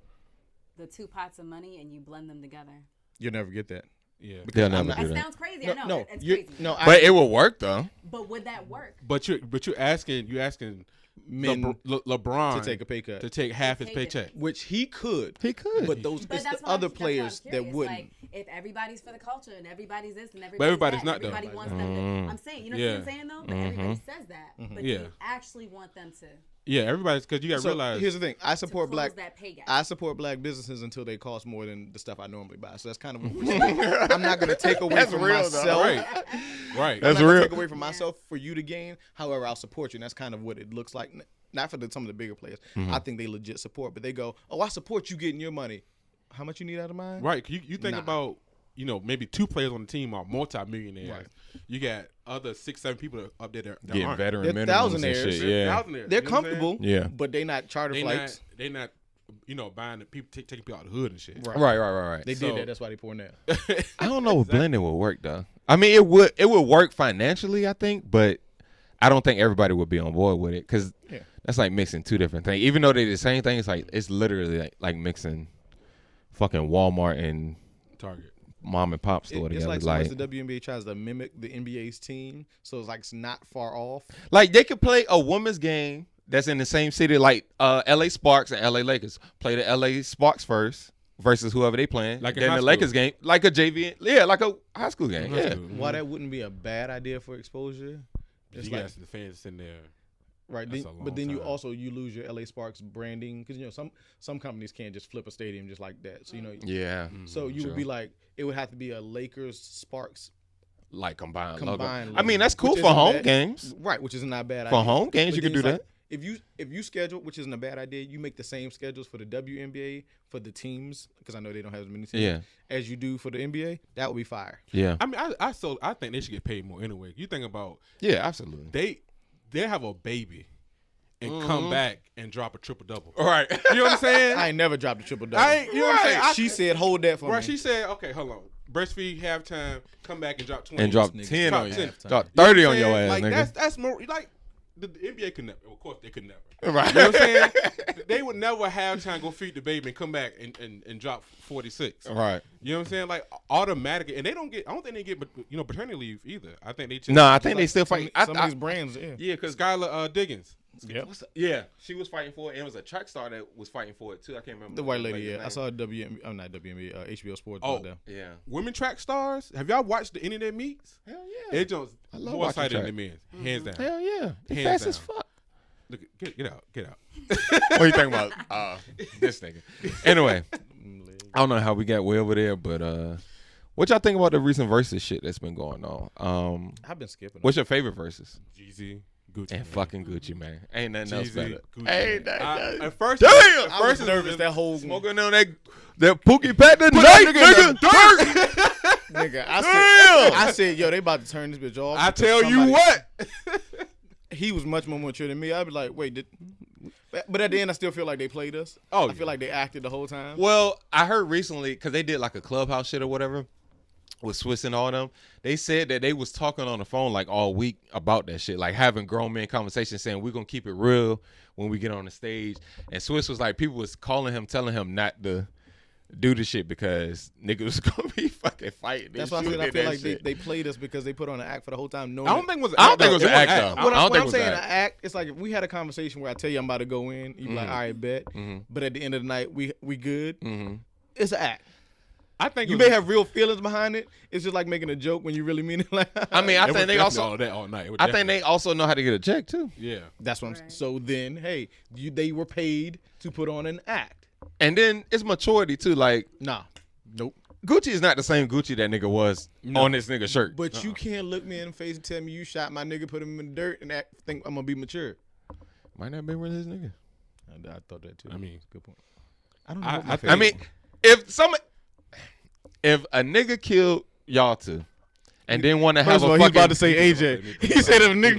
the two pots of money and you blend them together? You'll never get that. Yeah. They'll never do That that. sounds crazy. I know. No, it's crazy. no. But it will work though. But would that work? But you're asking Men LeBron to take a pay cut, to take half his paycheck, which he could. But those But it's that's the why other that's why I'm players that curious. wouldn't. Like, if everybody's for the culture and everybody's this and everybody's that, not, though. everybody wants them to. I'm saying, you know what I'm saying though. But everybody says that. But do you actually want them to? Yeah, everybody's because you got to realize. Here's the thing: I support black. That pay gap. I support black businesses until they cost more than the stuff I normally buy. So that's kind of what we're saying. I'm not going to take away from myself. Right. That's real. Take away from myself for you to gain. However, I'll support you, and that's kind of what it looks like. Not for some of the bigger players. I think they legit support, but they go, "Oh, I support you getting your money. How much you need out of mine?" Right. You think about maybe 2 players on the team are multi-millionaires. Right. You got other 6-7 people up there that aren't. They're thousandaires. Thousandaires. They're comfortable. But they not charter flights. They not buying the people taking people out of the hood and shit. Right. They did that. That's why they pouring out. I don't know if blending would work though. I mean, it would work financially, I think, but I don't think everybody would be on board with it because that's like mixing 2 different things. Even though they're the same thing, it's literally like mixing fucking Walmart and Target. Mom and pop store together. It's like so much the WNBA tries to mimic the NBA's team, so it's not far off. Like they could play a women's game that's in the same city, like LA Sparks and LA Lakers. Play the LA Sparks first versus whoever they playing. Like then the Lakers game, like a JV, like a high school game. Why that wouldn't be a bad idea for exposure? It's you guys, the fans in there. Right, but then you lose your LA Sparks branding because some companies can't just flip a stadium just like that. So so you would be like it would have to be a Lakers Sparks like combined logo. I mean that's cool for home games, right? Which isn't a bad idea. For home games, you could do that. If you schedule, which isn't a bad idea, you make the same schedules for the WNBA for the teams because I know they don't have as many teams as you do for the NBA. That would be fire. Yeah, I mean I think they should get paid more anyway. You think about absolutely. They have a baby and come back and drop a triple-double. All right. You know what I'm saying? I ain't never dropped a triple-double. You know what I'm saying? She said, hold that for me. She said, okay, hold on. Breastfeed, halftime, come back and drop 20. And drop 10 on you. Drop 30 on your ass, like, nigga. That's more, like, the NBA could never. Of course, they could never. Right. You know what I'm saying? They would never halftime go feed the baby and come back and drop 46. Right. You know what I'm saying? Like, automatically. And I don't think they get, paternity leave either. I think they just. No, I think they still fight. Some of these brands, Yeah, because Skylar Diggins. Yeah, she was fighting for it. And it was a track star that was fighting for it too. I can't remember the white lady. I saw not WNBA, HBO Sports. Yeah. Women track stars. Have y'all watched any of their meets? Hell yeah. It just more exciting than the men's. Hands down. Hell yeah. They Hands fast as fuck. Look, get out. What are you talking about? This nigga. Anyway, I don't know how we got way over there, but what y'all think about the recent versus shit that's been going on? I've been skipping. What's your favorite versus? Jeezy. Gucci, and man. Fucking Gucci, man. Ain't nothing else better. Gucci, ain't that. At first, I was nervous that whole smoking on that Pookie Pat the night, nigga. Nigga, I said, yo, they about to turn this bitch off. I tell you what. He was much more mature than me. I'd be like, wait, but at the end, I still feel like they played us. I feel like they acted the whole time. Well, I heard recently, because they did like a clubhouse shit or whatever, with Swiss and all them, they said that they was talking on the phone like all week about that shit, like having grown men conversations saying we're gonna keep it real when we get on the stage. And Swiss was like, people was calling him, telling him not to do the shit because niggas was gonna be fucking fighting. That's why I said I feel like they played us because they put on an act for the whole time. I don't think it was. I don't think it was an act though. When I'm saying an act, it's like if we had a conversation where I tell you I'm about to go in, you be like, all right, bet. But at the end of the night, we good. It's an act. I think you may have real feelings behind it. It's just like making a joke when you really mean it. Like, I mean, I think they also all that all night. I think they also know how to get a check too. Yeah, that's what I'm saying. So then, hey, they were paid to put on an act, and then it's maturity too. Like, nope. Gucci is not the same Gucci that nigga was on this nigga shirt. But you can't look me in the face and tell me you shot my nigga, put him in the dirt, and think I'm gonna be mature. Might not be really his nigga. I thought that too. I mean, good point. I don't know. I mean, if a nigga killed y'all two, and then want to have a fucking... He's about to say AJ. He said if a nigga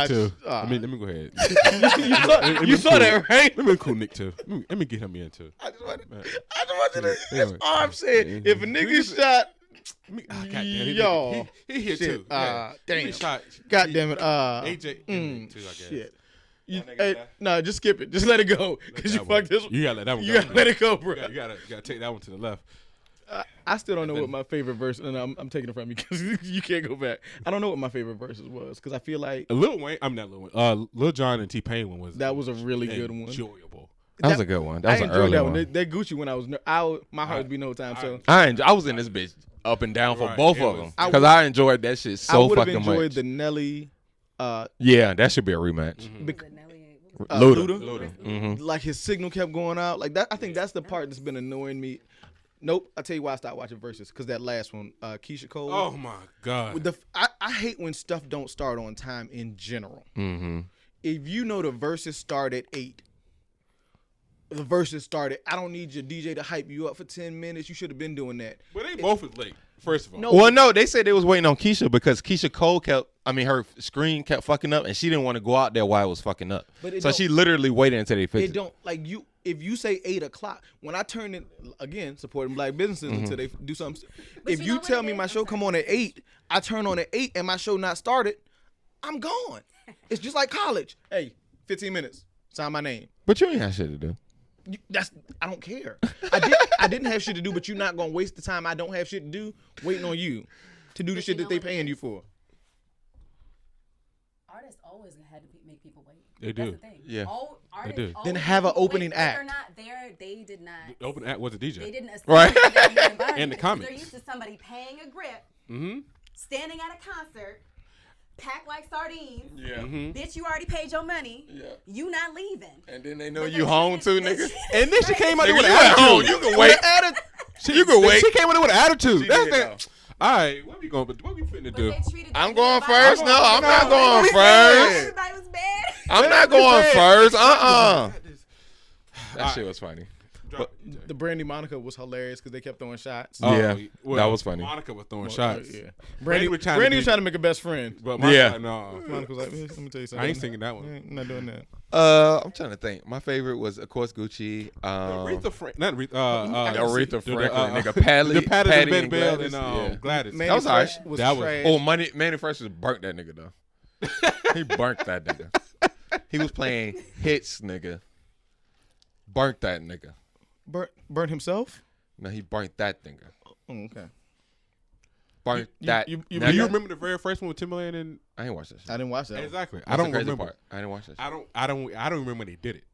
killed... let me go ahead. you saw that, right? Let me cool Nick too. Let me get him in too. I just wanted to... That's all I'm saying. If a nigga shot... Yo. He hit too. Damn. God damn it. AJ too, I guess. No, just skip it. Just let it go. Because you fucked this one. You gotta let that one go. You gotta let it go, bro. You gotta take that one to the left. I still don't know what my favorite verse. And I'm taking it from you because you can't go back. I don't know what my favorite verses was because I feel like Lil Wayne. I'm not Lil Wayne. Lil Jon and T-Pain one was a really good one. Enjoyable. That was a good one. That was an early one. That Gucci when I was my heart would be no time. So I was in this bitch up and down for both of them because I enjoyed that shit so fucking much. I would have enjoyed the Nelly. Yeah, that should be a rematch. Luda. Mm-hmm. Like his signal kept going out like that. I think that's the part that's been annoying me. Nope. I'll tell you why I stopped watching Versus because that last one, Keisha Cole. Oh my God. I hate when stuff don't start on time in general. Mm-hmm. If you know the Versus start at 8. The Versus started. I don't need your DJ to hype you up for 10 minutes. You should have been doing that. But they both was late. First of all. No, they said they was waiting on Keisha because Keisha Cole her screen kept fucking up and she didn't want to go out there while it was fucking up. So she literally waited until they fixed it. If you say 8 o'clock, when I turn in, again, supporting black businesses until they do something. But if you tell me my show come on at 8, I turn on at 8 and my show not started, I'm gone. It's just like college. Hey, 15 minutes, sign my name. But you ain't have shit to do. I don't care. I didn't have shit to do, but you're not gonna waste the time I don't have shit to do waiting on you to do the shit that they paying you for. Artists always had to make people wait. They do. That's the thing. Yeah. They do. Then have an opening act. They're not there. They did not. The opening act was a DJ. They didn't right. In the comments. They're used to somebody paying a grip, mm-hmm. standing at a concert, packed like sardines. Yeah. Mm-hmm. Bitch, you already paid your money. Yeah. You not leaving. And then they know you home too, nigga. And then she came out there with an attitude. attitude. You can wait. You can wait. She came out there with an attitude. That's that. All right, what we finna do? I'm going first. No, I'm not going first. Everybody was bad. I'm not going first. That shit was funny. But the Brandy Monica was hilarious because they kept throwing shots. Yeah, that was funny. Monica was throwing shots. Yeah. Brandy was trying to make a best friend. But Monica, no. Monica was like, let me tell you something. I ain't singing that one. I'm not doing that. I'm trying to think. My favorite was, of course, Gucci. Aretha Franklin. Not Aretha Franklin. Nigga, Patty and Gladys. Gladys. That was alright. That was Manny Fresh was burnt that nigga though. He burnt that nigga. He was playing hits, nigga. Burnt that nigga. Burnt himself? No, he burnt that nigga. Oh, okay. Burnt that. Do you remember the very first one with Timbaland and? I didn't watch that shit. I didn't watch that. Exactly. I don't remember. Part. I didn't watch that shit. I don't remember when they did it.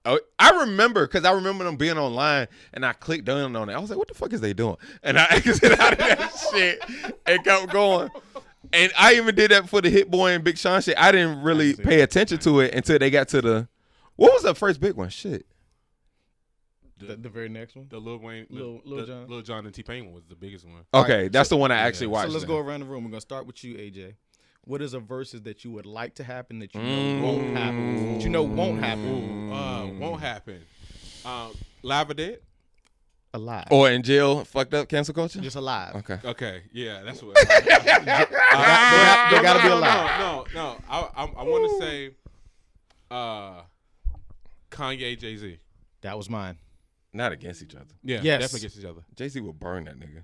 Oh, I remember because I remember them being online and I clicked down on it. I was like, "What the fuck is they doing?" And I exited out of that shit and kept going. And I even did that for the Hit Boy and Big Sean shit. I didn't really pay attention to it until they got to the. What was the first big one? Shit. The very next one? The Lil Wayne, Lil Jon and T-Pain one was the biggest one. Okay, that's the one I actually watched. So let's go around the room. We're going to start with you, AJ. What is a versus that you would like to happen that you know won't happen? That you know won't happen? Won't happen. Live or Dead? Alive. Or in jail, fucked up, cancel culture? Just alive. Okay. Yeah, that's what. They got to be alive. No. I want to say Kanye, Jay-Z. That was mine. Not against each other. Yeah, definitely against each other. Jay-Z will burn that nigga.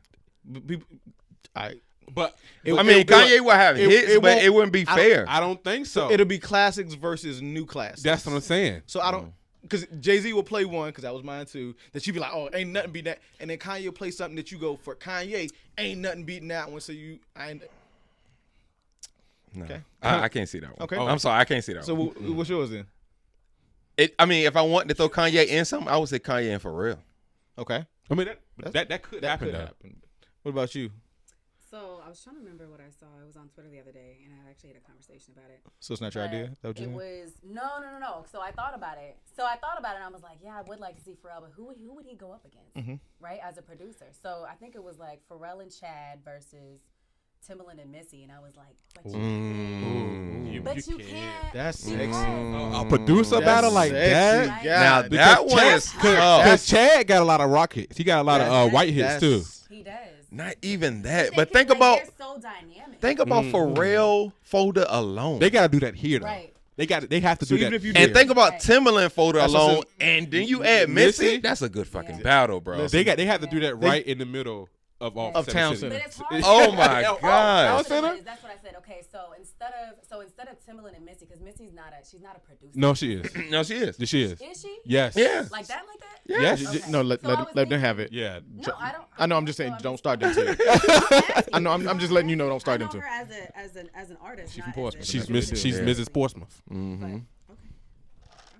Kanye will have hits, but it wouldn't be fair. I don't think so. It'll be classics versus new classics. That's what I'm saying. So I don't, because Jay-Z will play one, because that was mine too, that you be like, oh, ain't nothing beat that. And then Kanye will play something that you go, for Kanye, ain't nothing beating that one. So No. Okay. I can't see that one. Okay. I'm sorry, I can't see that one. So what's yours then? If I wanted to throw Kanye in something, I would say Kanye in for real. Okay. I mean, that could happen. What about you? So I was trying to remember what I saw. I was on Twitter the other day, and I actually had a conversation about it. So it's not your idea? That it was no. So I thought about it. And I was like, yeah, I would like to see Pharrell, but who would he go up against, right? As a producer. So I think it was like Pharrell and Chad versus Timbaland and Missy, and I was like, but you can't. That's sexy. A producer battle like that. Right? Now that one is because Chad got a lot of rock hits. He got a lot of white hits too. He does. Not even that, but think about they're so dynamic. Think about Pharrell Folder alone. They gotta do that here though. Right. They have to do that. And think about Timbaland Folder alone, and then you add Missy. That's a good fucking battle, bro. They have to do that right in the middle of Town Center. Center. But it's hard. Oh my God. That's what I said. Okay, so instead of Timbaland and Missy, because Missy's she's not a producer. No, she is. No, she is. She is. Is she? Yes. Yeah. Like that? Yeah. Yes. Okay. No, let So I was them thinking- have it. Yeah. No, I don't. I know. I'm just saying, So don't start them too. I know. I'm just letting you know, don't start them I too. know her as an artist. She's not from Portsmouth. as a She's producer. she's Yeah. Mrs. Portsmouth. Mm-hmm. Okay. All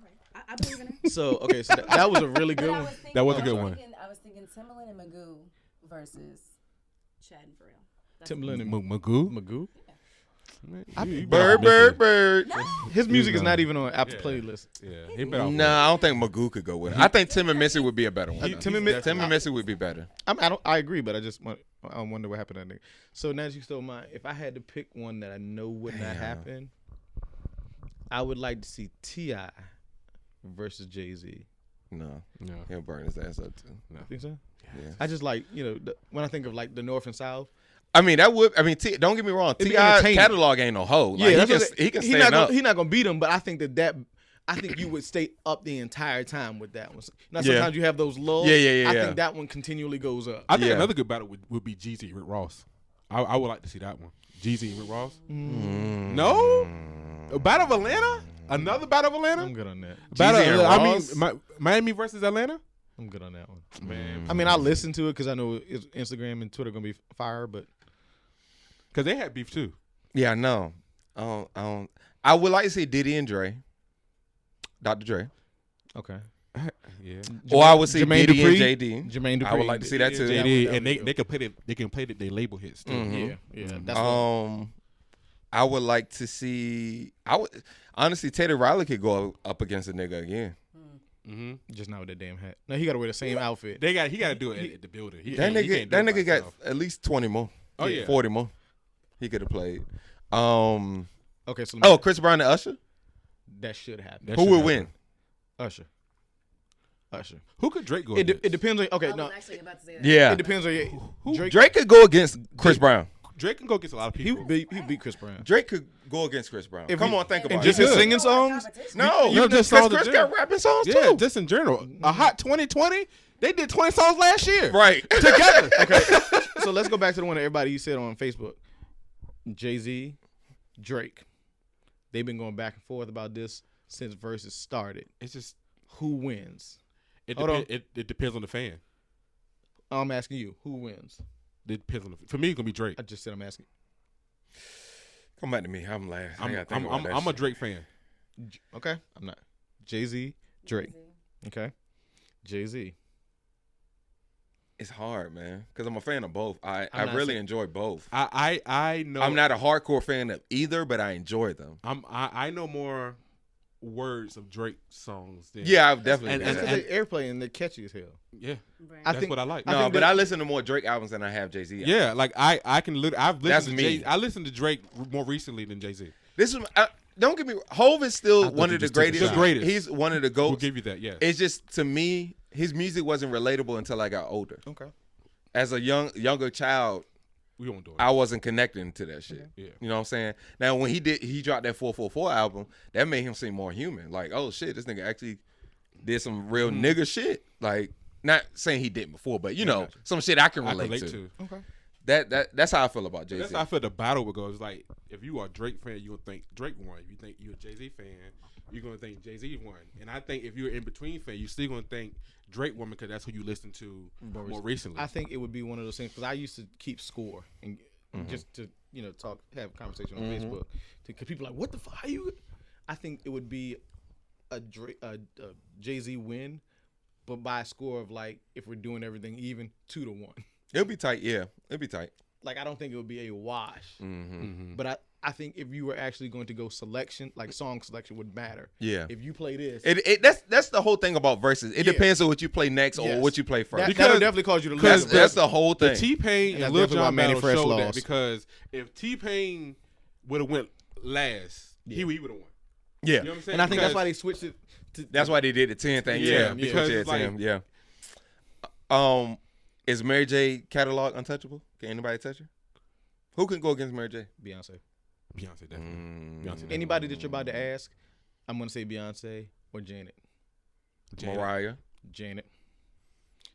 right. I believe in her. So okay, so that was a really good one. That was a good one. I was thinking Timbaland and Magoo versus Chad and Pharrell. That's Timbaland and Magoo. Magoo. Bird. His music is gone. not even on Apple Yeah. playlist. Yeah. He better off Nah, I don't think Magoo could go with it. I think Tim and Missy would be a better one. Tim and Missy would be better. I agree, but I wonder what happened to that nigga. So now that you stole mine, if I had to pick one that I know would not happen, I would like to see T.I. versus Jay-Z. No. No. He'll burn his ass up too. You think so? Yeah. I just like, when I think of like the North and South. I mean, don't get me wrong. It'd be T.I. entertaining. catalog ain't no hoe. Like, Yeah, he can stand up. He's not gonna beat him, but I think I think you would stay up the entire time with that one. Now Yeah. sometimes you have those lulls. Yeah. I think that one continually goes up. I think Yeah. another good battle would be Jeezy and Rick Ross. I would like to see that one. Jeezy and Rick Ross. No? A Battle of Atlanta? Another Battle of Atlanta? I'm good on that. Battle, Jeezy and I mean, Ross? Miami versus Atlanta? I'm good on that one. Man. I mean, I listen to it because I know Instagram and Twitter gonna be fire, but Because they had beef too. Yeah, I know. I would like to see Diddy and Dre. Dr. Dre. okay. Yeah. Or I would see Jermaine Diddy Dupri? and JD. Jermaine Dupri. I would like to see that too. Yeah, JD, that and would be they can play it. They can play their label hits too. Mhm. Yeah. That's what, I would like to see. Honestly, Teddy Riley could go up against a nigga again. Mm-hmm. just not with that damn hat. No, he got to wear the same outfit. He got to do it at the building. He That can't do nigga it by got himself. at least 20 more. Oh, yeah. 40 more. He could have played. Okay, so Chris Brown and Usher. that should happen. That Who should would happen. win? Usher. Who could Drake go It against? depends on. Okay, I no. was actually about to say that. Yeah. It depends on Who? Drake could go against Chris Brown. Drake can go against a lot of people. He beat Chris Brown. Drake could go against Chris Brown. If Come he- on, think and about just it. his good. singing songs. No, You just Chris saw the got gym. rapping songs Yeah, too. just in general. A hot 2020. They did 20 songs last year. Right. Together. Okay, so let's go back to the one that everybody said on Facebook. Jay-Z, Drake. They've been going back and forth about this since Versus started. It's just Who wins? it, Hold on. it depends on the fan. I'm asking you. Who wins? It depends on for me. It's gonna be Drake. I just said I'm asking. Come back to me. I'm last. I'm a Drake fan. Okay, I'm not. Jay-Z, Drake. Okay, Jay-Z. It's hard, man, because I'm a fan of both. I I'm not really saying- enjoy both. I know. I'm not a hardcore fan of either, but I enjoy them. I know more words of Drake songs than Yeah, I've definitely. And- done That's that. because they airplay and they're catchy as hell. yeah. Right. I That's think what I like. I No, think but that- I listen to more Drake albums than I have Jay-Z. Yeah, like I can literally I've That's listened to me. Jay. I listened to Drake more recently than Jay-Z. This is. Don't get me. Hove is still thought one you of the just took a greatest. shot. The greatest. He's one of the We'll goats. give you that. Yeah. It's just, to me, his music wasn't relatable until I got older. Okay. As a younger child, We won't do it. I wasn't connecting to that shit. Yeah. You know what I'm saying? Now, when he dropped that 444 album, that made him seem more human. Like, oh shit, this nigga actually did some real nigga shit. Like, not saying he didn't before, but some shit I can I relate, relate to. to. Okay. That's how I feel about Jay-Z. That's how I feel the battle would go. It's like if you are a Drake fan, you gonna think Drake won. If you think you're a Jay-Z fan, you're gonna think Jay-Z won. And I think if you're in between fan, you still gonna think Drake won because that's who you listen to more recently. I think it would be one of those things because I used to keep score and just to talk, have a conversation on Facebook. Because people are like, what the fuck? How you? I think it would be a Jay-Z win, but by a score of like if we're doing everything even 2-1. It'll be tight. Yeah, it'll be tight. Like I don't think it would be a wash. Mm-hmm. But I think if you were actually going to go selection, like song selection would matter. Yeah. If you play this, That's the whole thing about verses. It Yeah. depends on what you play next or Yes. what you play first. that'll definitely cause you to That's lose. that's the whole the thing. T-Pain And and that's Lil definitely why Jon Manny battle Fresh showed that lost. because if T-Pain would have went last, he would have won. Yeah. You know what I'm saying? And I think that's Because- why they switched it. That's why they did the 10 thing. Yeah, Yeah, because yeah, it's like- 10, yeah. Is Mary J catalog untouchable? Can anybody touch her? Who can go against Mary J? Beyonce. Beyonce definitely. Beyonce definitely. Anybody that you're about to ask, I'm gonna say Beyonce or Janet. Mariah. Janet.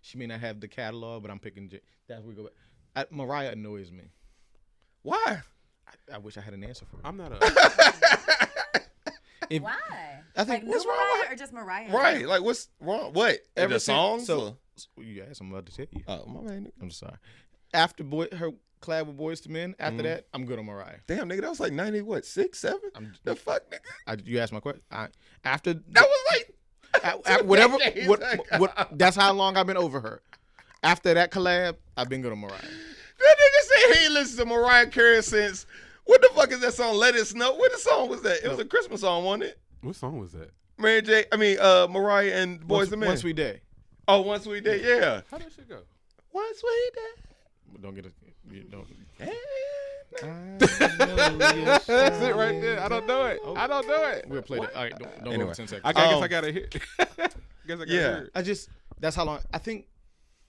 She may not have the catalog, but I'm picking. That's where we go back. Mariah annoys me. Why? I wish I had an answer for it. I'm not a. Why? I think Like what's new wrong Mariah with or just Mariah? Right. Like, what's wrong? What? Ever The since- songs? So you asked, I'm about to tell you. Oh, my man. I'm sorry. After her collab with Boyz II Men, after that, I'm good on Mariah. Damn, nigga, that was like 90, what, 6, 7? The fuck, nigga? You asked my question. After That was like whatever. decades What? That's how long I've been over her. After that collab, I've been good on Mariah. That nigga said he ain't listened to Mariah Carey since. What the fuck is that song? Let It Snow. What the song was that? It was a Christmas song, wasn't it? What song was that? Mariah and Boyz II Men. One Sweet Day. Oh, One Sweet Day, yeah. How that shit go? One Sweet Day. Don't get it. You don't. That's it right there. I don't know it. I don't know it. We'll play that. All right, don't go Anyway. over 10 seconds. I guess I gotta hit. Guess I gotta Yeah. hear. That's how long. I think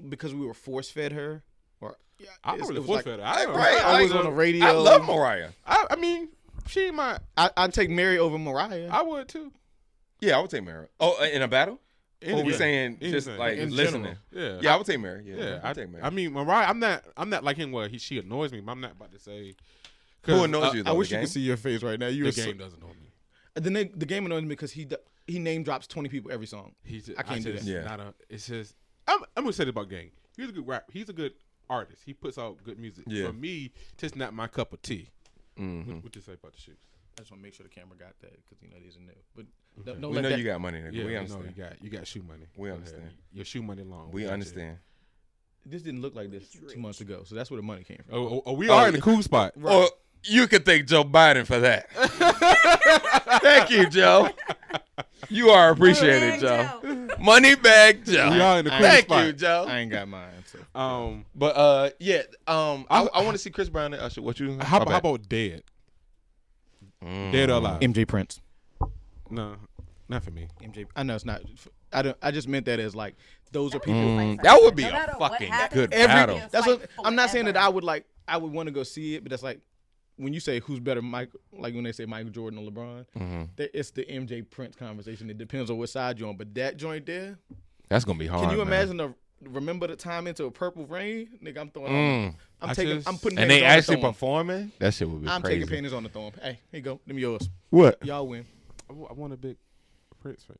because we were force fed her. Or I'm it really was force like- fed. I was on the radio. I love Mariah. I mean, she ain't my. I'd take Mary over Mariah. I would too. Yeah, I would take Mariah. Oh, in a battle? Or we Yeah. saying just Anything. like In listening? Yeah. Yeah, I would take Mary. Yeah, Yeah, I'd take Mary. I mean, Mariah. I'm not like him. Where she annoys me. But I'm not about to say. Who annoys you? I Though, wish the you game? could see your face right now. You The were game doesn't know me. the game annoys me because he name drops 20 people every song. I can't do that. Yeah. Not a, it's just. I'm gonna say this about Game. He's a good rap. He's a good artist. He puts out good music. Yeah. For me, just not my cup of tea. Mm-hmm. What you say about the shoes? I just want to make sure the camera got that because these are new. But Okay. don't We let know that. you got money, nigga. Yeah, We no, understand. you got shoe money. We Go understand. ahead. Your shoe money long. We got you. understand. This didn't look like this 2 months ago, so that's where the money came from. We are in the cool spot. Or you could thank Joe Biden for that. Thank you, Joe. You are appreciated, Joe. Moneybag Joe. We are in the cool Thank spot. you, Joe. I ain't got mine. So. I want to see Chris Brown and Usher. What you? How about Dead? Dead or Alive? MJ Prince. No, not for me. MJ. I know it's not. I just meant that as like those are people. That would be No a matter what fucking happens, good every- battle. That's what I'm not saying that forever. I would want to go see it, but that's like when you say who's better, Michael. Like when they say Michael Jordan or LeBron, it's the MJ Prince conversation. It depends on what side you're on, but that joint there. That's gonna be hard. Can you man. imagine remember the time into a Purple Rain, nigga? I'm throwing. I'm putting. And they panties on actually the thumb. performing? That shit would be I'm crazy. taking panties on the thumb. Hey, here you go. Them yours. What? Y'all win. I want a big Prince fan.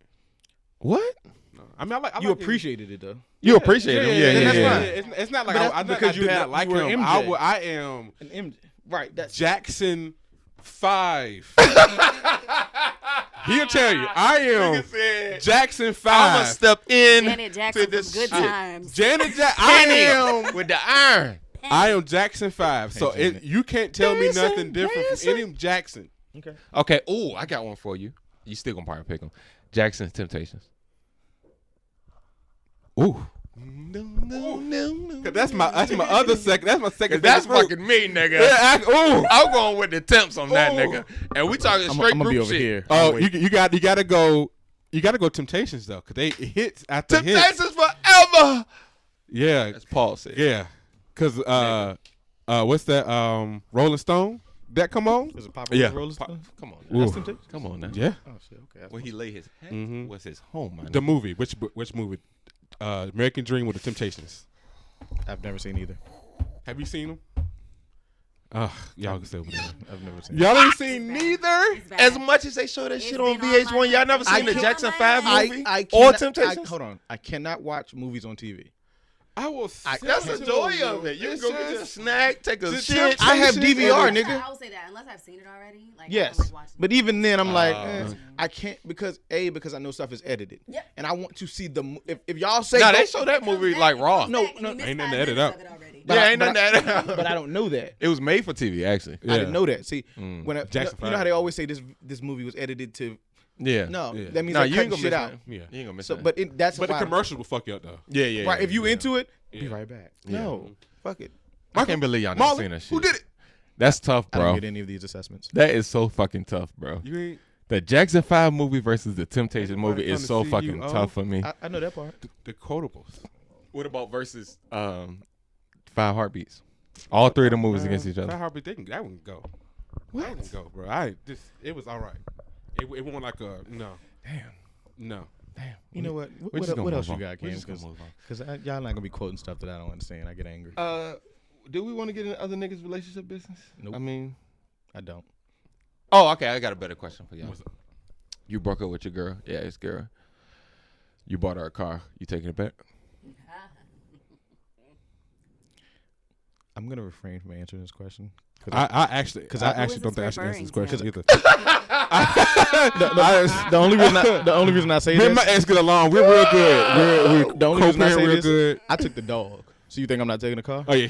What? No, I mean, I You like appreciated it though. You appreciate him? Yeah, that's yeah. fine. It's not like But I because did not like you were him. MJ. I am An MJ. Right. That's Jackson 5. He'll tell you, I am Jackson 5. I'ma step in Janet Jackson to this from Good shit. Times. Janet Jackson. I am. with the iron. I am Jackson 5. So you can't tell me nothing different from any Jackson. okay. Okay. Ooh, I got one for you. You still gonna probably pick him. Jackson's Temptations. Ooh. That's my other second. That's my second. That's favorite group. fucking me, nigga. Yeah, ooh. I'm going with the Temps on that, Ooh. nigga. And we talking I'm straight gonna be group over shit. here. Oh, you gotta go. You gotta go Temptations though, cause they hits after hits. Temptations forever. Yeah, As Paul said. yeah. Cause what's that? Rolling Stone that come on? Is it Papa Yeah. Rolling Stone? Come on. Ooh. Now. That's Temptations? Come on now. Yeah, Oh shit. Okay. That's Where he lay his head Mhm. was his home, man. the movie. Which movie? American Dream with the Temptations. I've never seen either. Have you seen them? Y'all can stay over there. I've never seen. Y'all ain't seen neither. It's bad. As much as they show that It's shit on been VH1, on my y'all never list. seen the I Jackson can't- 5 movie? I Or cannot- Temptations? hold on. I cannot watch movies on TV. I will. That's the joy of it. You can go get you a snack, take a Just shit. I have Temptations DVR, and- nigga. I will say that unless I've seen it already. Like, Yes, I don't like watching but even then, I'm like, Uh, I can't because I know stuff is edited. Yep. And I want to see the if y'all say Nah, go- they show that movie like raw. No, Back and no, you missed ain't nothing 5 to edit minutes out. of it already. But Yeah, I- ain't but nothing that. but I don't know that. It was made for TV, actually. I didn't know that. See, Mm. when Jackson you know how Five. they always say this movie was edited to Yeah. no, Yeah. that means No, they're you cutting ain't gonna shit miss out. nothing. Yeah. You ain't gonna miss So, nothing. but that's But the why commercial will fuck you up though. Yeah, yeah. right. yeah, If you yeah. into it, be Yeah. right back. Yeah. No, fuck it. I can't believe y'all never Marlon, seen that shit. who did it? That's tough, I don't bro. get any of these assessments. That is so fucking tough, bro. You ain't The Jackson 5 movie versus the Temptations Everybody movie is trying so to see fucking you, tough for me. I know that part. the quotables. What about versus 5 Heartbeats? All three of the movies against each That other. heartbeat, that one can go. What? That one can go, bro. It was all right. It wasn't like a no. Damn. No. Damn. You know what? We're just gonna What move else you on. got, We're Cam? just gonna move on. Because y'all not gonna be quoting stuff that I don't understand. I get angry. do we want to get in other niggas' relationship business? Nope. I mean, I don't. Oh, okay. I got a better question for y'all. You broke up with your girl. Yeah, it's girl. You bought her a car. You taking it back? I'm gonna refrain from answering this question. I actually don't think I should answer this question either. The only reason I say Me and this, my ex get along. We're real good. the only reason I say real this, good. I took the dog. So you think I'm not taking the car? Oh yeah,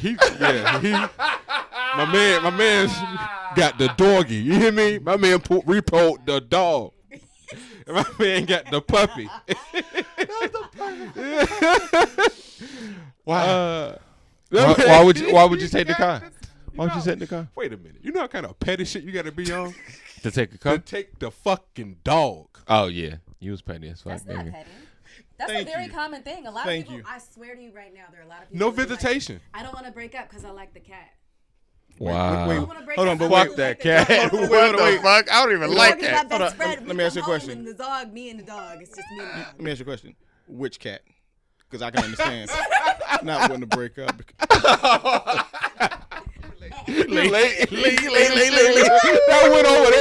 my man got the doggy. You hear me? My man repoed the dog. And my man got the puppy. Wow. Why would you take the car? Why would you take the car? Wait a minute. You know what kind of petty shit you got to be on To take a car? to take the fucking dog? Oh yeah, you was petty as fuck. That's not nigga. petty. That's a very common thing. A lot of people, I swear to you right now, there are a lot of people. No who are visitation. Like, I don't want to break up because I like the cat. Wow. I don't want to break hold up. on, but I wait, like that the cat. dog. What the fuck? I don't even The like dog is that. my best Hold on, friend. let We me ask you a come home question. and the dog, me and the dog. It's just me and the dog. Let me ask you a question. Which cat? Because I can understand not wanting to break up. That went over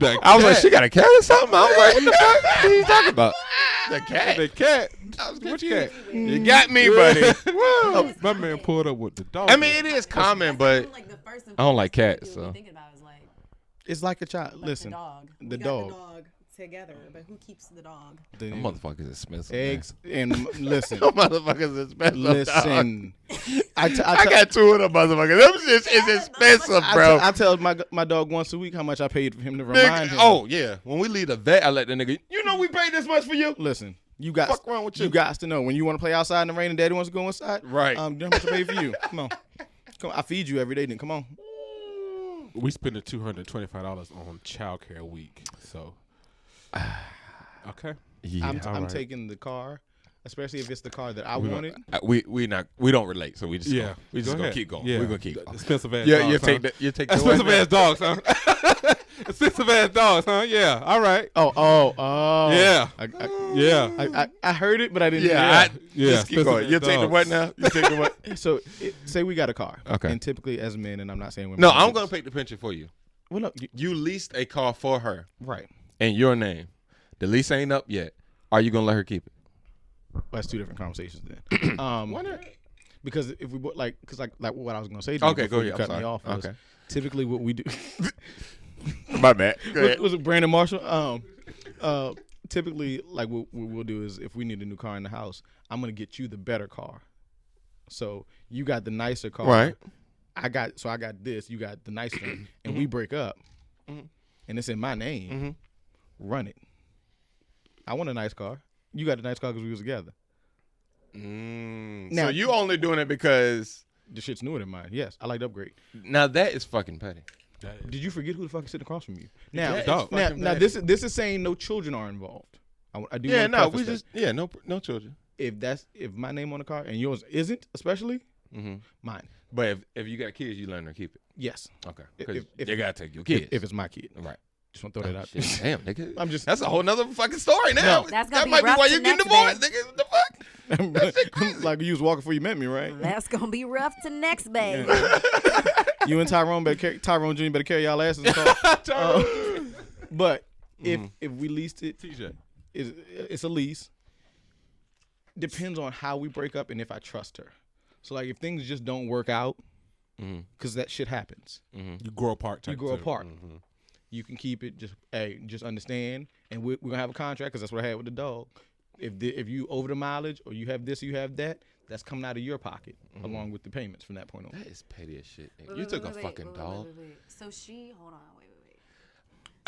there. I was like, she got a cat or something? I was like, what the fuck? What are you talking about? The cat. The cat. Which cat? You got me, buddy. Woo. My man pulled up with the dog. I mean, it is common, but Like the first and I don't like foremost cats, thing so. thinking about is like It's like a child. Listen, the dog. the We got dog. the dog together, but who keeps the dog? the them motherfuckers expensive. eggs and listen, Them motherfuckers expensive. listen. I got two of them motherfuckers. Them shit is expensive, bro. I tell my dog once a week how much I paid for him to remind him. Oh yeah, when we leave the vet, I let the nigga. You know we paid this much for you. Listen, you got Fuck wrong with you? You got to know when you want to play outside in the rain and daddy wants to go inside. Right. You know how much I pay for you. Come on. I feed you every day. Then come on. We spending $225 on childcare week. So, okay. Yeah. I'm right. taking the car, especially if it's the car that I wanted. We don't relate, so we just Yeah. we just Go gonna ahead. keep going. Yeah. We're gonna keep going. Expensive ass Yeah, dogs, you huh? take the Expensive ass dogs, huh? Expensive ass dogs, huh? Yeah. All right. Oh. Yeah. I heard it, but I didn't. Yeah, Yeah. Just keep going. You take the what now? You take the what? So say we got a car. Okay. And typically as men, and I'm not saying women. No, I'm gonna paint the picture for you. Well, no, You leased a car for her right. in your name. The lease ain't up yet. Are you gonna let her keep it? Well, that's two different conversations then. Why not? Because if we what what I was gonna say. Okay, go you ahead. I'm cut me sorry. off. Was Okay. typically what we do. My bad. Go ahead. Was it Brandon Marshall? Typically, like what we'll do is if we need a new car in the house, I'm gonna get you the better car. So you got the nicer car, Right. I got this. You got the nice one, and we break up, and it's in my name. Run it. I want a nice car. You got a nice car because we was together. So you only doing it because The shit's newer than mine. Yes, I like to upgrade. now that is fucking petty. Did you forget who the fuck is sitting across from you? That Now, is fucking now bad. this is saying no children are involved. I do. Yeah, wanna no, preface we that. just no children. If my name on the car and yours isn't, especially mine. But if you got kids, you learn to keep it. Yes. Okay, because If- you gotta take your kids. If it's my kid, right. just want to throw that out there. Shit, damn, nigga. I'm just- That's a whole nother fucking story now. No. That's gonna that be might be rough why to you getting next, divorced, nigga. What the fuck? Like you was walking before you met me, right? That's gonna be rough to next, baby. You and Tyrone Tyrone Jr. better carry y'all asses in the car. But if we leased it, TJ. it's a lease. Depends on how we break up and if I trust her. So like if things just don't work out, because that shit happens. You grow apart. You type grow too. apart. You can keep it. Just understand, and we're gonna have a contract because that's what I had with the dog. If you over the mileage or you have this or you have that, that's coming out of your pocket along with the payments from that point on. That is petty as shit. Nigga. You took a fucking dog. Wait. So she, hold on, wait.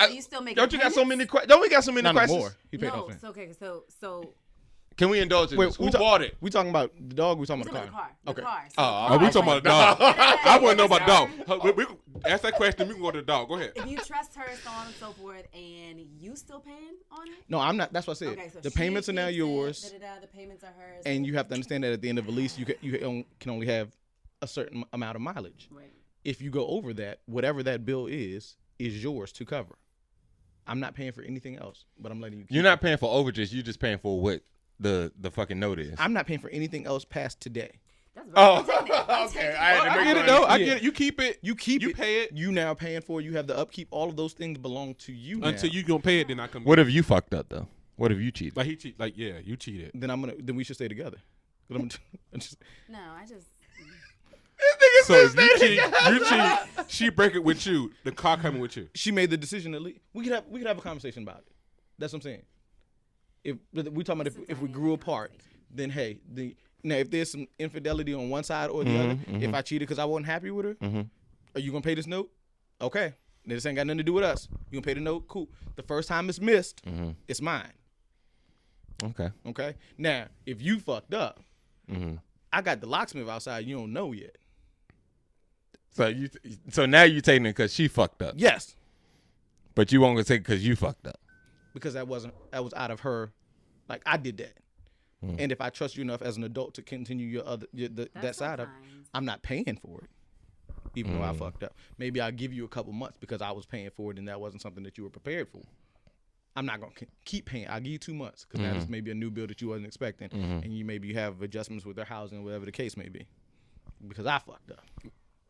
So you still making Don't you got so payments? many questions? Don't we got so many Not questions? more. He paid No, off. so, okay, so Can we indulge in Wait, this? Who bought it? We talking about the dog. We talking we're about talking about the Okay. car. Oh, Oh, we talking about the dog. I want to know about dog. We ask that question. We can go to the dog. Go ahead. If you trust her, so on and so forth, and you still paying on it? No, I'm not. That's what I said. Okay, so the she payments are now keeps it, yours, the payments are hers. and you have to understand that at the end of a lease, you can only have a certain amount of mileage. Right. If you go over that, whatever that bill is yours to cover. I'm not paying for anything else, but I'm letting you. You're not paying for overages. You're just paying for what the fucking note is. I'm not paying for anything else past today. Okay. I get it though. I get it. You keep it. You keep You it. pay it. You now paying for it. You have the upkeep. All of those things belong to you Until now. you gonna pay it, then I come. What if you fucked up though? What if you cheated? Like he cheat? Like yeah, you cheated. Then we should stay together. No, I just. So if you cheat, she break it with you. The car coming with you. She made the decision to leave. We could have a conversation about it. That's what I'm saying. If we talking about if we grew apart, then hey, now if there's some infidelity on one side or the other, if I cheated because I wasn't happy with her, are you gonna pay this note? Okay, this ain't got nothing to do with us. You gonna pay the note? Cool. The first time it's missed, it's mine. Okay. Now if you fucked up, I got the locksmith outside. You don't know yet. So now you taking it because she fucked up. Yes. But you won't go take it because you fucked up. Because that was out of her. Like I did that. And if I trust you enough as an adult to continue that side of, I'm not paying for it. Even though I fucked up. Maybe I'll give you a couple months because I was paying for it and that wasn't something that you were prepared for. I'm not going to keep paying. I'll give you 2 months because that is maybe a new bill that you wasn't expecting. And you have adjustments with their housing, whatever the case may be. Because I fucked up.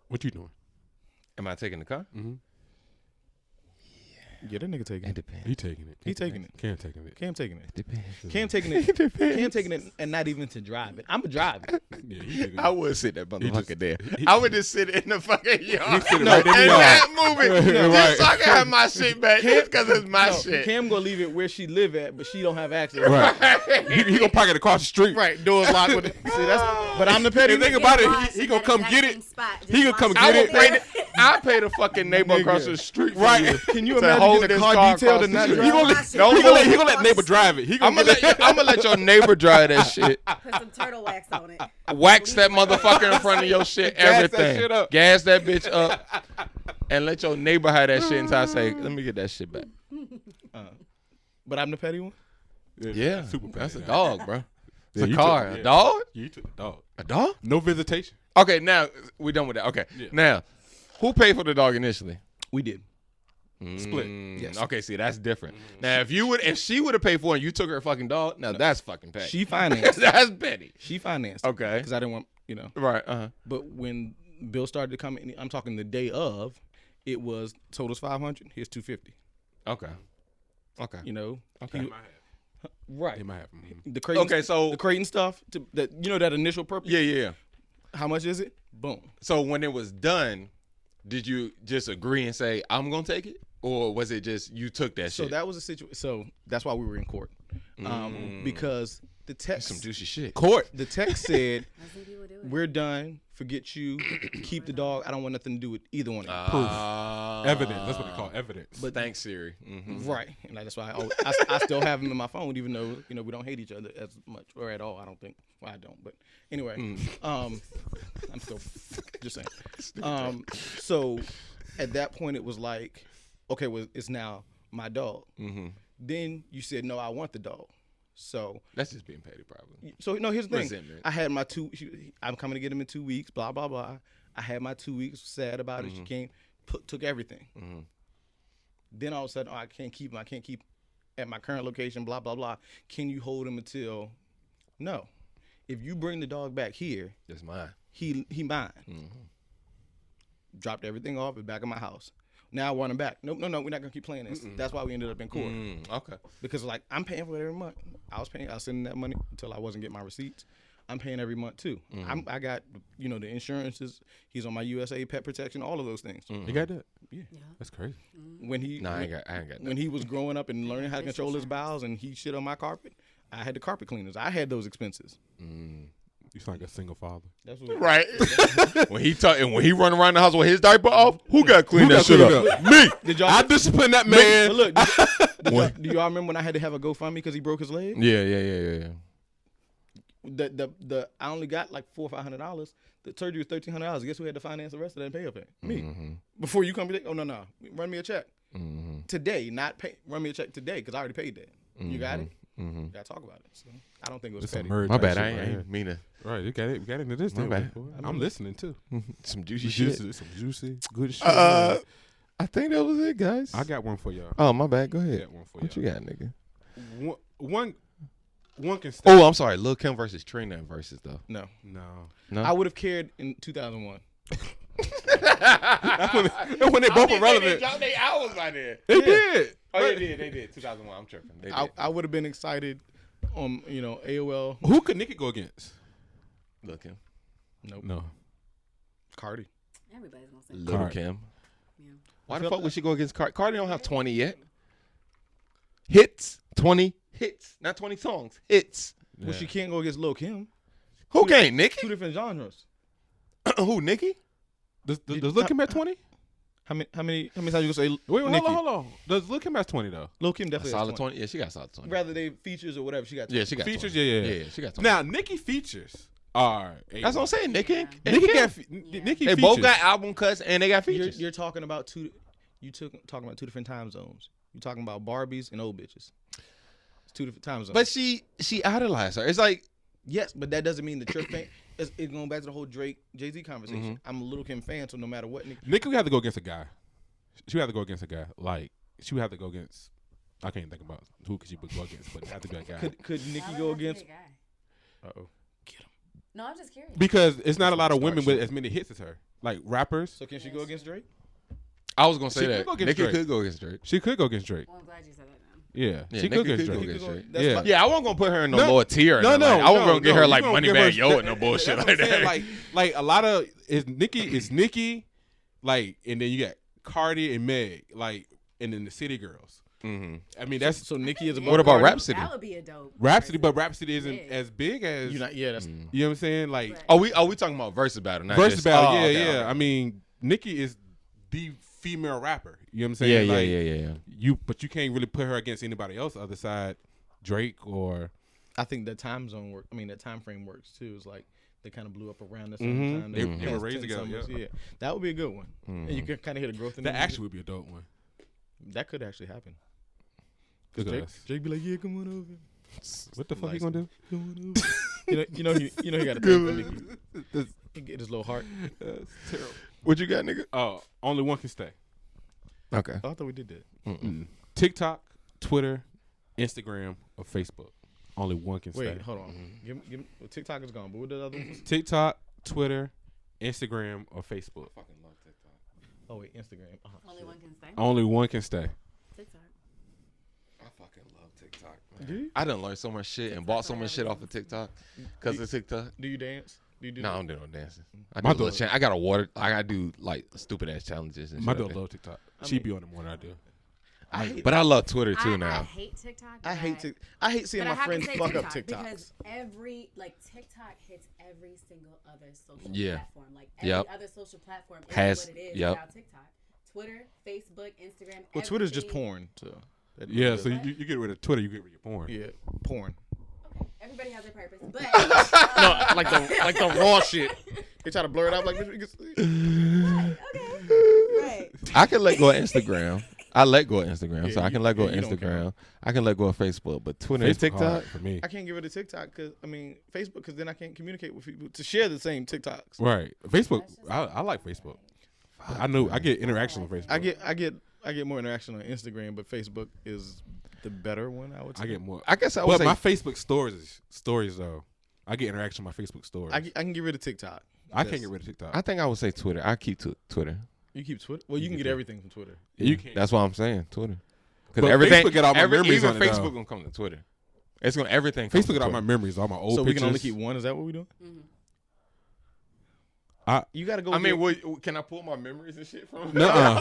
What you doing? Am I taking the car? Yeah, that nigga taking it. Depends. He taking it. He taking it. Cam taking it. Cam taking it. Depends. Cam taking it. Cam taking it and not even to drive it. I'm a drive it. Yeah, he taking it. I would sit that motherfucker there. I would just sit in the fucking yard. He's sitting right there in the and yard. not moving. Just so I can have my shit back. Because it's my shit. Cam gonna leave it where she live at, but she don't have access. Right. he gonna park it across the street. Right. Doors locked with it. See, but I'm the petty. The thing about it, he gonna come get it. He gonna come get it. I pay the fucking neighbor across the street. Right. Can you imagine the car detailed and not He drive? gonna let neighbor drive it. I'm gonna let your neighbor drive that shit. Put some turtle wax on it. Wax that motherfucker in front of your shit. Everything. That shit up. Gas that bitch up. And let your neighbor have that shit until I say, let me get that shit back. But I'm the petty one. Yeah. Super That's a petty. dog, bro. It's Yeah, a you car. took- A dog? You took the dog. A dog? No visitation. Okay, now we done with that. Okay. Yeah. Now, who paid for the dog initially? We did. Split. Yes. Okay, see, that's different. Now, if she would have paid for it and you took her fucking dog, now that's fucking petty. She financed. That's petty. She financed. Okay. Because I didn't want, Right. But when bills started to come in, I'm talking the day of, it was total's $500. Here's $250. Okay. Okay. Okay. He might have. Right. He might have. The Creighton, Okay, so the Creighton stuff, that initial purpose. yeah. How much is it? Boom. So when it was done, did you just agree and say, I'm going to take it? Or was it just you took that So shit? that was a situation. So that's why we were in court. Because the text, Some juicy shit. Court. the text said, That's what people do it. we're done. Forget you. Keep the dog. I don't want nothing to do with either one of you. Evidence. That's what they call evidence. But thanks, Siri. Right. And that's why I still have him in my phone, even though, we don't hate each other as much or at all. I don't think. Well, I don't. But anyway, I'm still just saying. So at that point, it was like, okay, well, it's now my dog. Then you said, no, I want the dog. So That's just being petty, probably. So no, here's the thing. Resentment. I had my I'm coming to get him in 2 weeks. Blah blah blah. I had my 2 weeks. Sad about it. She came, took everything. Then all of a sudden, I can't keep him. I can't keep at my current location. Blah blah blah. Can you hold him until? No. If you bring the dog back here, That's mine. he mine. Dropped everything off. It's back in my house. Now I want him back. No, we're not gonna keep playing this. That's why we ended up in court. Okay. Because I'm paying for it every month. I was sending that money until I wasn't getting my receipts. I'm paying every month too. I got the insurances. He's on my USA pet protection. All of those things. You got that? Yeah. That's crazy. When he No, I ain't got that. when he was growing up and learning how to control his bowels and he shit on my carpet, I had the carpet cleaners. I had those expenses. You sound like a single father. That's what Right. when he run around the house with his diaper off, who got cleaned that shit up? Me. Did y'all? I discipline that man. But look, do y'all remember when I had to have a GoFundMe because he broke his leg? Yeah. The I only got like $400 or $500. The surgery was $1,300. Guess who had to finance the rest of that and pay up it? Me. Before you come, oh no, run me a check today. Not pay. Run me a check today because I already paid that. You got it. Gotta talk about it. So I don't think it was petty. My bad. I ain't mean to. Right, you got it. We got into this. My bad. I'm listening too. Some juicy shit. Some juicy, good shit. I think that was it, guys. I got one for y'all. Oh, my bad. Go I ahead. got one for What y'all. you got, nigga? One one can stay. Oh, I'm sorry. Lil Kim versus Trina versus though. No. No. I would have cared in 2001. That's when they both were relevant. They hours by then. They did. Oh, they did. 2001. I'm tripping. They did. I would have been excited on AOL. Who could Nicki go against? Lil Kim. Nope. No. Cardi. Everybody's gonna say Lil Cardi. Kim. Yeah. Why the fuck would she go against Cardi? Cardi don't have 20 yet. Hits. 20 hits. Not 20 songs. Hits. Well, she can't go against Lil Kim. Who can't? Nicki? Two different genres. Who? Nicki? Does Lil Kim have 20? How many times you gonna say Wait, Nicki? hold on. Does Lil Kim have 20 though? Lil Kim definitely has Solid 20. Yeah, she got solid 20. Rather they features or whatever, she got 20. Yeah, she got Features, 20. yeah. She got 20. Now Nicki features are. That's what I'm saying. Nicki and Nicki Kim. got Nicki. They features. both got album cuts and they got You're, features. you're talking about two different time zones. You're talking about Barbies and old bitches. It's two different time zones. But she idolized her. It's like yes, but that doesn't mean the Trip fan. It's going back to the whole Drake Jay-Z conversation. I'm a Lil Kim fan, so no matter what, Nicki would have to go against a guy. She would have to go against a guy. Like she would have to go against. I can't think about who could she go against, but it have to be a guy. Could Nicki Why would go it have to be against? a guy? Uh-oh. No, I'm just curious. Because it's not a lot of women with as many hits as her. Like rappers. So can she go against Drake? I was gonna say She that could go against Nicki Drake. could go against Drake. She could go against Drake. Well, I'm glad you said that now. Yeah, Yeah, she Nicki could go against could go Drake. against Drake. That's Yeah. fine. Yeah, I wasn't gonna put her in no No. lower tier. No, I wasn't gonna get her like you gonna give Moneybag her- Yo and no bullshit That's like what I'm saying, that. Like a lot of is Nicki, like, and then you got Cardi and Meg, like, and then the City Girls. Mm-hmm. I mean, that's So Nicki is above. What about Cardi? Rhapsody? That would be a dope. Rhapsody, but person. Rhapsody isn't Big. as big as You not? Yeah, that's. you know what I'm saying. Like Right. Are we talking about versus battle? Not versus just, battle, oh, yeah, okay, yeah. okay. I mean, Nicki is the female rapper. You know what I'm saying? Yeah. But you can't really put her against anybody else other side Drake or. I think that time zone work. I mean, that time frame works too. It's like they kind of blew up around the same time. They passed were raised 10 together, summers. yeah. Yeah, that would be a good one. And you can kind of hear the growth in That the actually would be a dope one. music. That could actually happen. Look at Drake, us. Drake be like, "Yeah, come on over." What the fuck you License. gonna do? Come on over. you know, he got a thing for Nicki. He get his little heart. That's terrible. What you got, nigga? Oh, only one can stay. Okay. I thought we did that. TikTok, Twitter, Instagram, or Facebook. Only one can Wait, stay. hold on. Give me, well, TikTok is gone, but what are the other ones? TikTok, Twitter, Instagram, or Facebook. Oh wait, Instagram. Only one can stay. Only one can stay. TikTok. I fucking love TikTok, man. I done learned so much shit and bought so much shit off of TikTok because of TikTok. Do you dance? Do you do No, I that? don't do no dancing. I My do a little daughter- I got a water. I gotta do like stupid ass challenges and My shit. daughter love TikTok. She be on it more than I do. I hate, But I love Twitter too I now. hate TikTok. I hate but- I hate seeing But I my have to friends say fuck up TikTok TikToks. because TikTok hits every single other social Yeah. platform. Like every Yep. other social platform is Has- what it is yep. without TikTok. Twitter, Facebook, Instagram. Well, Twitter's just everything- porn, so. that- Yeah, that- so you get rid of Twitter, you get rid of your porn. yeah, porn. Okay, everybody has their purpose, but No, like the raw shit. They try to blur it out like this. right. I can let go of Instagram. I let go of Instagram, Yeah, so I can let go of you don't Instagram. count. I can let go of Facebook, but Twitter and Facebook TikTok. hard for me. I can't get rid of TikTok because Facebook because then I can't communicate with people to share the same TikToks. Right. Facebook, I like Facebook. I know I get interaction with Facebook. I get more interaction on Instagram, but Facebook is the better one. I would say. I get more. I guess I would But say my Facebook stories though. I get interaction on my Facebook stories. I can get rid of TikTok. I can't get rid of TikTok. I think I would say Twitter. I keep Twitter. You keep Twitter. Well, you can get everything from Twitter. you can't. That's why I'm saying Twitter. But Because everything, Facebook got all my memories even on it, Facebook though. gonna come to Twitter. It's gonna everything. comes Facebook to got all my Twitter. memories, all my old So we pictures. can only keep one. Is that what we doing? You got to go. I with mean, your- can I pull my memories and shit from? Nuh-uh.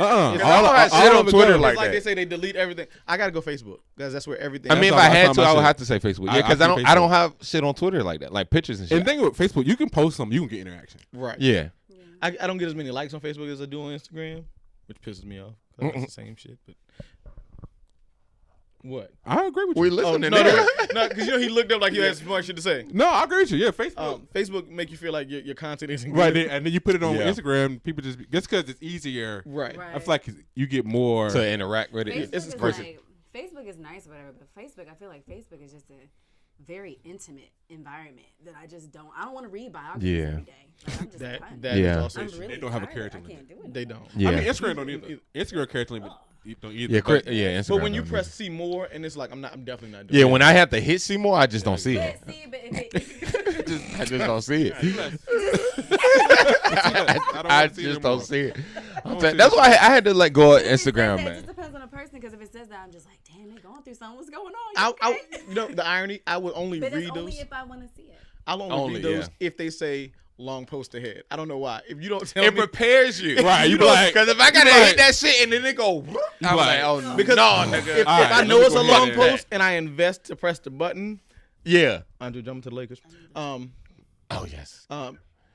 It's I don't have shit on of it Twitter goes. like it's like that. they say they delete everything. I got to go Facebook because that's where everything. I mean, if all- I that's had all to, my I would shit. have to say Facebook. Yeah, I because see I Facebook. don't have shit on Twitter like that, like pictures and shit. And the thing with Facebook, you can post something, you can get interaction. right. Yeah. I don't get as many likes on Facebook as I do on Instagram, which pisses me off. 'Cause it's the same shit. But what? I agree with you. We listening. no, nigga. because he looked up like he had smart shit to say. No, I agree with you. Yeah, Facebook. Facebook make you feel like your content isn't Right, good. and then you put it on Yeah. Instagram. People just because it's easier. Right. Right. I feel like you get more. To interact with it. Facebook It's is versus- like Facebook is nice or whatever, but Facebook, I feel like Facebook is just a very intimate environment that I don't want to read biographies Yeah. every day. Like, I'm just That done. is Yeah. also I'm true. really They don't have a tired. character I limit. can't do it. They don't. Yeah. I mean, Instagram don't either. Instagram character limit don't either. Yeah, Instagram. But when you don't press either. see more, and it's like I'm definitely not doing. Yeah, it. when I have to hit see more, I just don't see But it. see, but if I just don't see it. I I just don't see it. That's why I had to let go of it says Instagram, that, it man. just depends on the person. Because if it says that, I'm just like, damn, they going through something. What's going on? You know the irony. I would only But read it's those. only if I want to see it. I'll only read those if they say long post ahead. I don't know why. If you don't tell It me, prepares you, Right, you be like, because if I gotta hit that shit and then it go, I'm like, like, oh because no, nigga. if All right, I let know me it's go a ahead long and- post and I invest to press the button, Yeah. Andre jumping to the Lakers. Oh yes.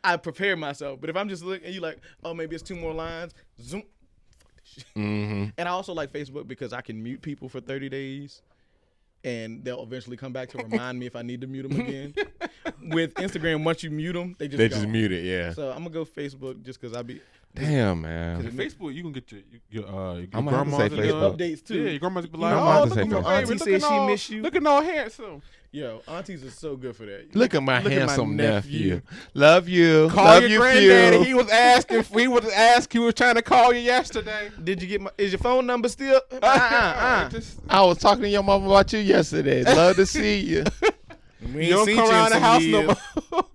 I prepare myself. But if I'm just looking and you like, oh, maybe it's 2 more lines, zoom. Mm-hmm. And I also like Facebook because I can mute people for 30 days. And they'll eventually come back to remind me if I need to mute them again. With Instagram, once you mute them, they just gone. mute it. Yeah. So I'm gonna go Facebook just because I be Damn, man. Facebook, you can get your I'm gonna have to grandma's say and Facebook. updates too. Yeah, your grandma's be You like, know, I'm about oh, to look say at my Facebook. baby, Auntie looking said she all, miss you. looking all handsome. Yo, aunties are so good for that. Look at my Look at my handsome nephew. nephew. Love you. Call Love your you, granddaddy. few. He was asking. He was trying to call you yesterday. Did you get my? Is your phone number still? Just, I was talking to your mom about you yesterday. Love to see you. We you don't seen come in around the some house years. no more.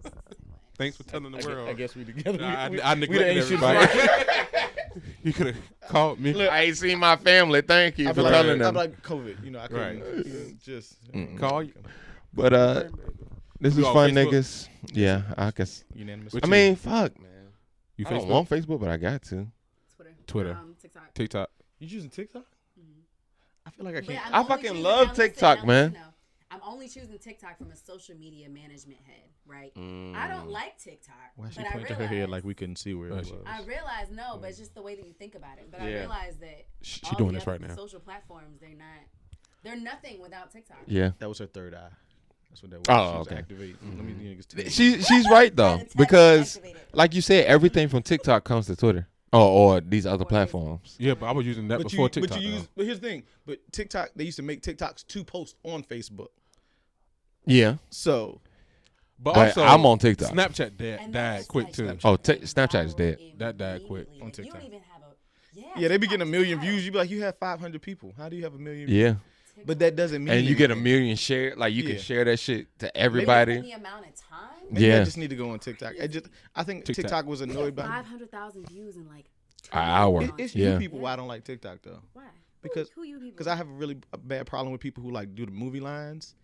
Thanks for telling the world. I guess we together. I we neglected ain't shit everybody. You could have called me. Look, I ain't seen my family. Thank you I'm for like, telling I'm them. like COVID. You know, I couldn't Right. just Call you. But this You is on fun, Facebook? niggas. Yeah, I guess. unanimous. Which I mean, fuck, man. You I don't Facebook? want Facebook, but I got to. Twitter. TikTok. TikTok. You using TikTok? I feel like I But can't. I'm I only fucking choosing- love now listen, TikTok, now man. listen, now. I'm only choosing TikTok from a social media management head, right? I don't like TikTok. Why she but I pointed to her realized, head like we couldn't see where it was? I realized no, but it's just the way that you think about it. But I Yeah. realized that She all doing the this other right now. social platforms, they're nothing without TikTok. Yeah. That was her third eye. That's what that was. Oh, She was okay. activating. Let me niggas tell you. She's right though, Gotta test because activate it. like you said, everything from TikTok comes to Twitter or these other platforms. Yeah, but I was using that But before you, TikTok. but you use. though. But here's the thing. But TikTok, they used to make TikToks to post on Facebook. Yeah, So But but also, I'm on TikTok. Snapchat And died that's quick like too. Snapchat Oh, went Snapchat is viral dead. That died quick immediately. on Like, you TikTok. don't even have a yeah, they be TikTok getting a is million wild. views. You be like, you have 500 people. How do you have a million? Yeah, But that doesn't mean. and you get a anything. million share. Like you Yeah. can share that shit to Maybe everybody. any amount of time. Maybe I Yeah, just need to go on TikTok. I think TikTok. TikTok was annoyed by. 500,000 views in like an hour. It's Yeah. you people why I don't like TikTok though. Why? Because who you people? because I have a really bad problem with people who like do the movie lines,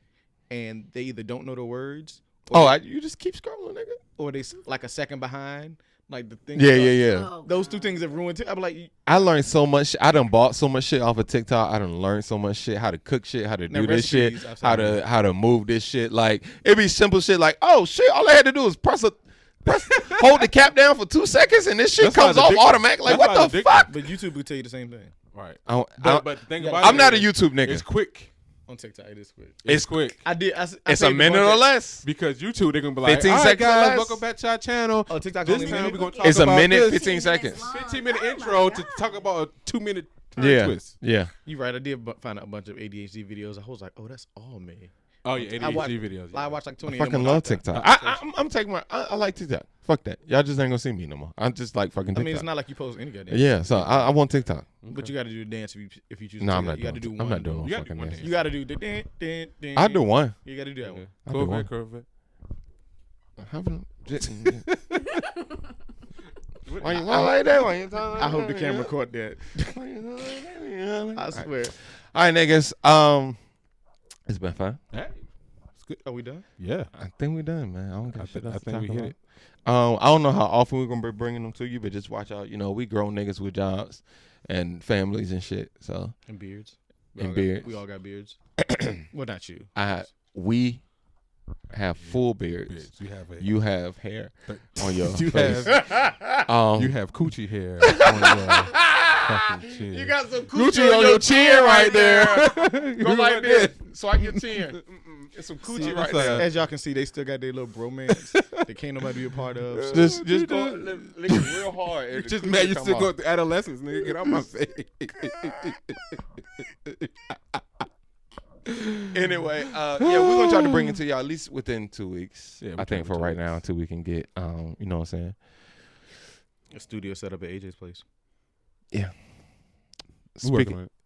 and they either don't know the words. Or You just keep scrolling, nigga. or they like a second behind. Like the thing. Yeah. Oh, Those God. two things have ruined it. I'm like, I learned so much. I done bought so much shit off of TikTok. I done learned so much shit, how to cook shit, how to Now, do this shit, recipes, I've seen how to move this shit. Like it be simple shit. Like oh shit, all I had to do was hold the cap down for 2 seconds, and this shit That's why comes it's off addictive. automatic. Like That's why what it's the addictive. fuck? but YouTube will tell you the same thing Right. I- But the thing Yeah. about I'm it not a is, YouTube nigga. It's quick. on TikTok. It is quick. It's quick. I did. I It's saved a minute bunch or of- less. Because YouTube, they're gonna be like, 15 all right, seconds or guys, less? welcome back to our channel. Oh, TikTok This only time minute? we're gonna talk It's a about minute, this. 15 seconds. minutes long. 15-minute Oh, my intro to God. talk about a 2-minute turn Yeah, twist. yeah. You right. I did find out a bunch of ADHD videos. I was like, oh, that's all me. Oh yeah, ADHD I watch- videos. I Yeah. watched like 20. I of them fucking on love TikTok. TikTok. I'm taking I like TikTok. Fuck that. Y'all just ain't gonna see me no more. I'm just like fucking I TikTok. mean, it's not like you post any goddamn. Yeah, so I want TikTok. But you got to do the dance if you choose. No, to I'm do not that. You got to doing. do I'm one. not doing no You gotta fucking do one dance. You got to do the dance. I do one. You got to do that one. I do one. Corvette. Why you like that? Why you talking I hope the like camera that? caught that. Why you talking like that? I swear. All right, niggas. It's been fun. Hey, Are we done? yeah. I think we're done, man. I don't got shit else I to think talk we hit about. it. I don't know how often we're gonna be bringing them to you, but just watch out. You know, we grown niggas with jobs and families and shit. So And beards. And beards. We all got beards. Well, not you. we have full beards. Bitch, you have a You have hair on your you face. have you have coochie hair on your fucking chin. You got some Coochie on your chin right there. Go like this. Swipe your chin. It's some coochie right there. As y'all can see, they still got their little bromance that can't nobody be a part of. So. Just go lick it real hard. and the Just coochie man, you come still off. go through adolescence, nigga. Get out my face. Anyway, yeah, we're gonna try to bring it to y'all at least within 2 weeks. Yeah, I think for within 2 right now weeks. until we can get, you know what I'm saying? A studio set up at AJ's place. Yeah.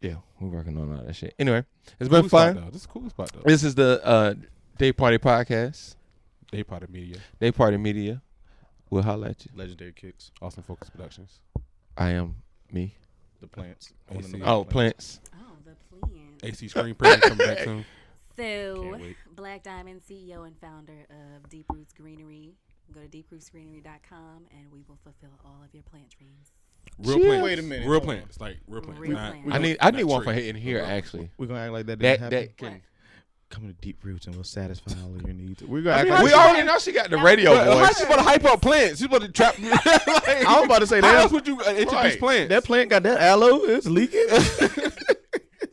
Yeah, we're working on all that shit. Anyway, it's been fun. This is a cool spot though. This is the Day Party Podcast. Day Party Media. Day Party Media. We'll holler at you. Legendary Kicks. Austin Focus Productions. I am me. The Plants. Plants. Oh, the plants. AC Screen Print coming back soon. So, Black Diamond, CEO and founder of Deep Roots Greenery. Go to deeprootsgreenery.com and we will fulfill all of your plant dreams. Real plants. Wait a minute. Real plants. Like real plants. Real plants. I need one for in here actually. We're gonna act like that didn't happen. That can come to Deep Roots and we'll satisfy all of your needs. We're gonna act like we already know she got the radio voice. How she about to hype up plants? She about to trap me. I was about to say that. How else would you introduce plants? That plant got that aloe. It's leaking.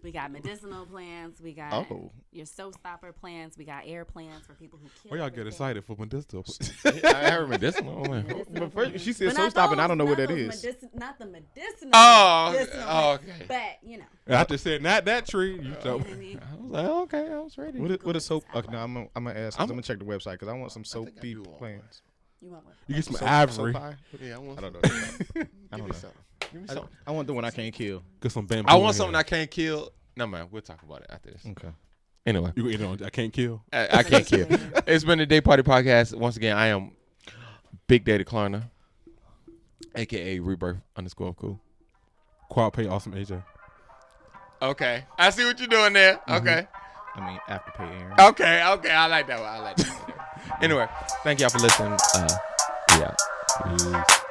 We got medicinal plants. We got your stopper plants. We got air plants for people who kill. Why y'all get excited for medicinal plants? I heard medicinal. But first, she said stopper, and I don't know what that is. Not the medicinal. Oh, okay. But you know. After saying not that tree, you I was like, okay, I was ready. What is soap? Okay, no, I'm gonna ask. I'm gonna check the website because I want some soapy plants. You want what? You get some ivory. Yeah, I want. I don't know. I don't know. Give me something. I want the one I can't kill. Get some bamboo. I want something I can't kill. No man, we'll talk about it after this. Okay. Anyway, I can't kill. I can't kill. It's been the Day Party Podcast. Once again, I am Big Daddy Klarna, aka Rebirth_cool. Quad pay awesome AJ. Okay, I see what you're doing there. Okay. I mean, Afterpay Aaron. Okay, I like that one. Anyway, thank y'all for listening. Yeah. Peace.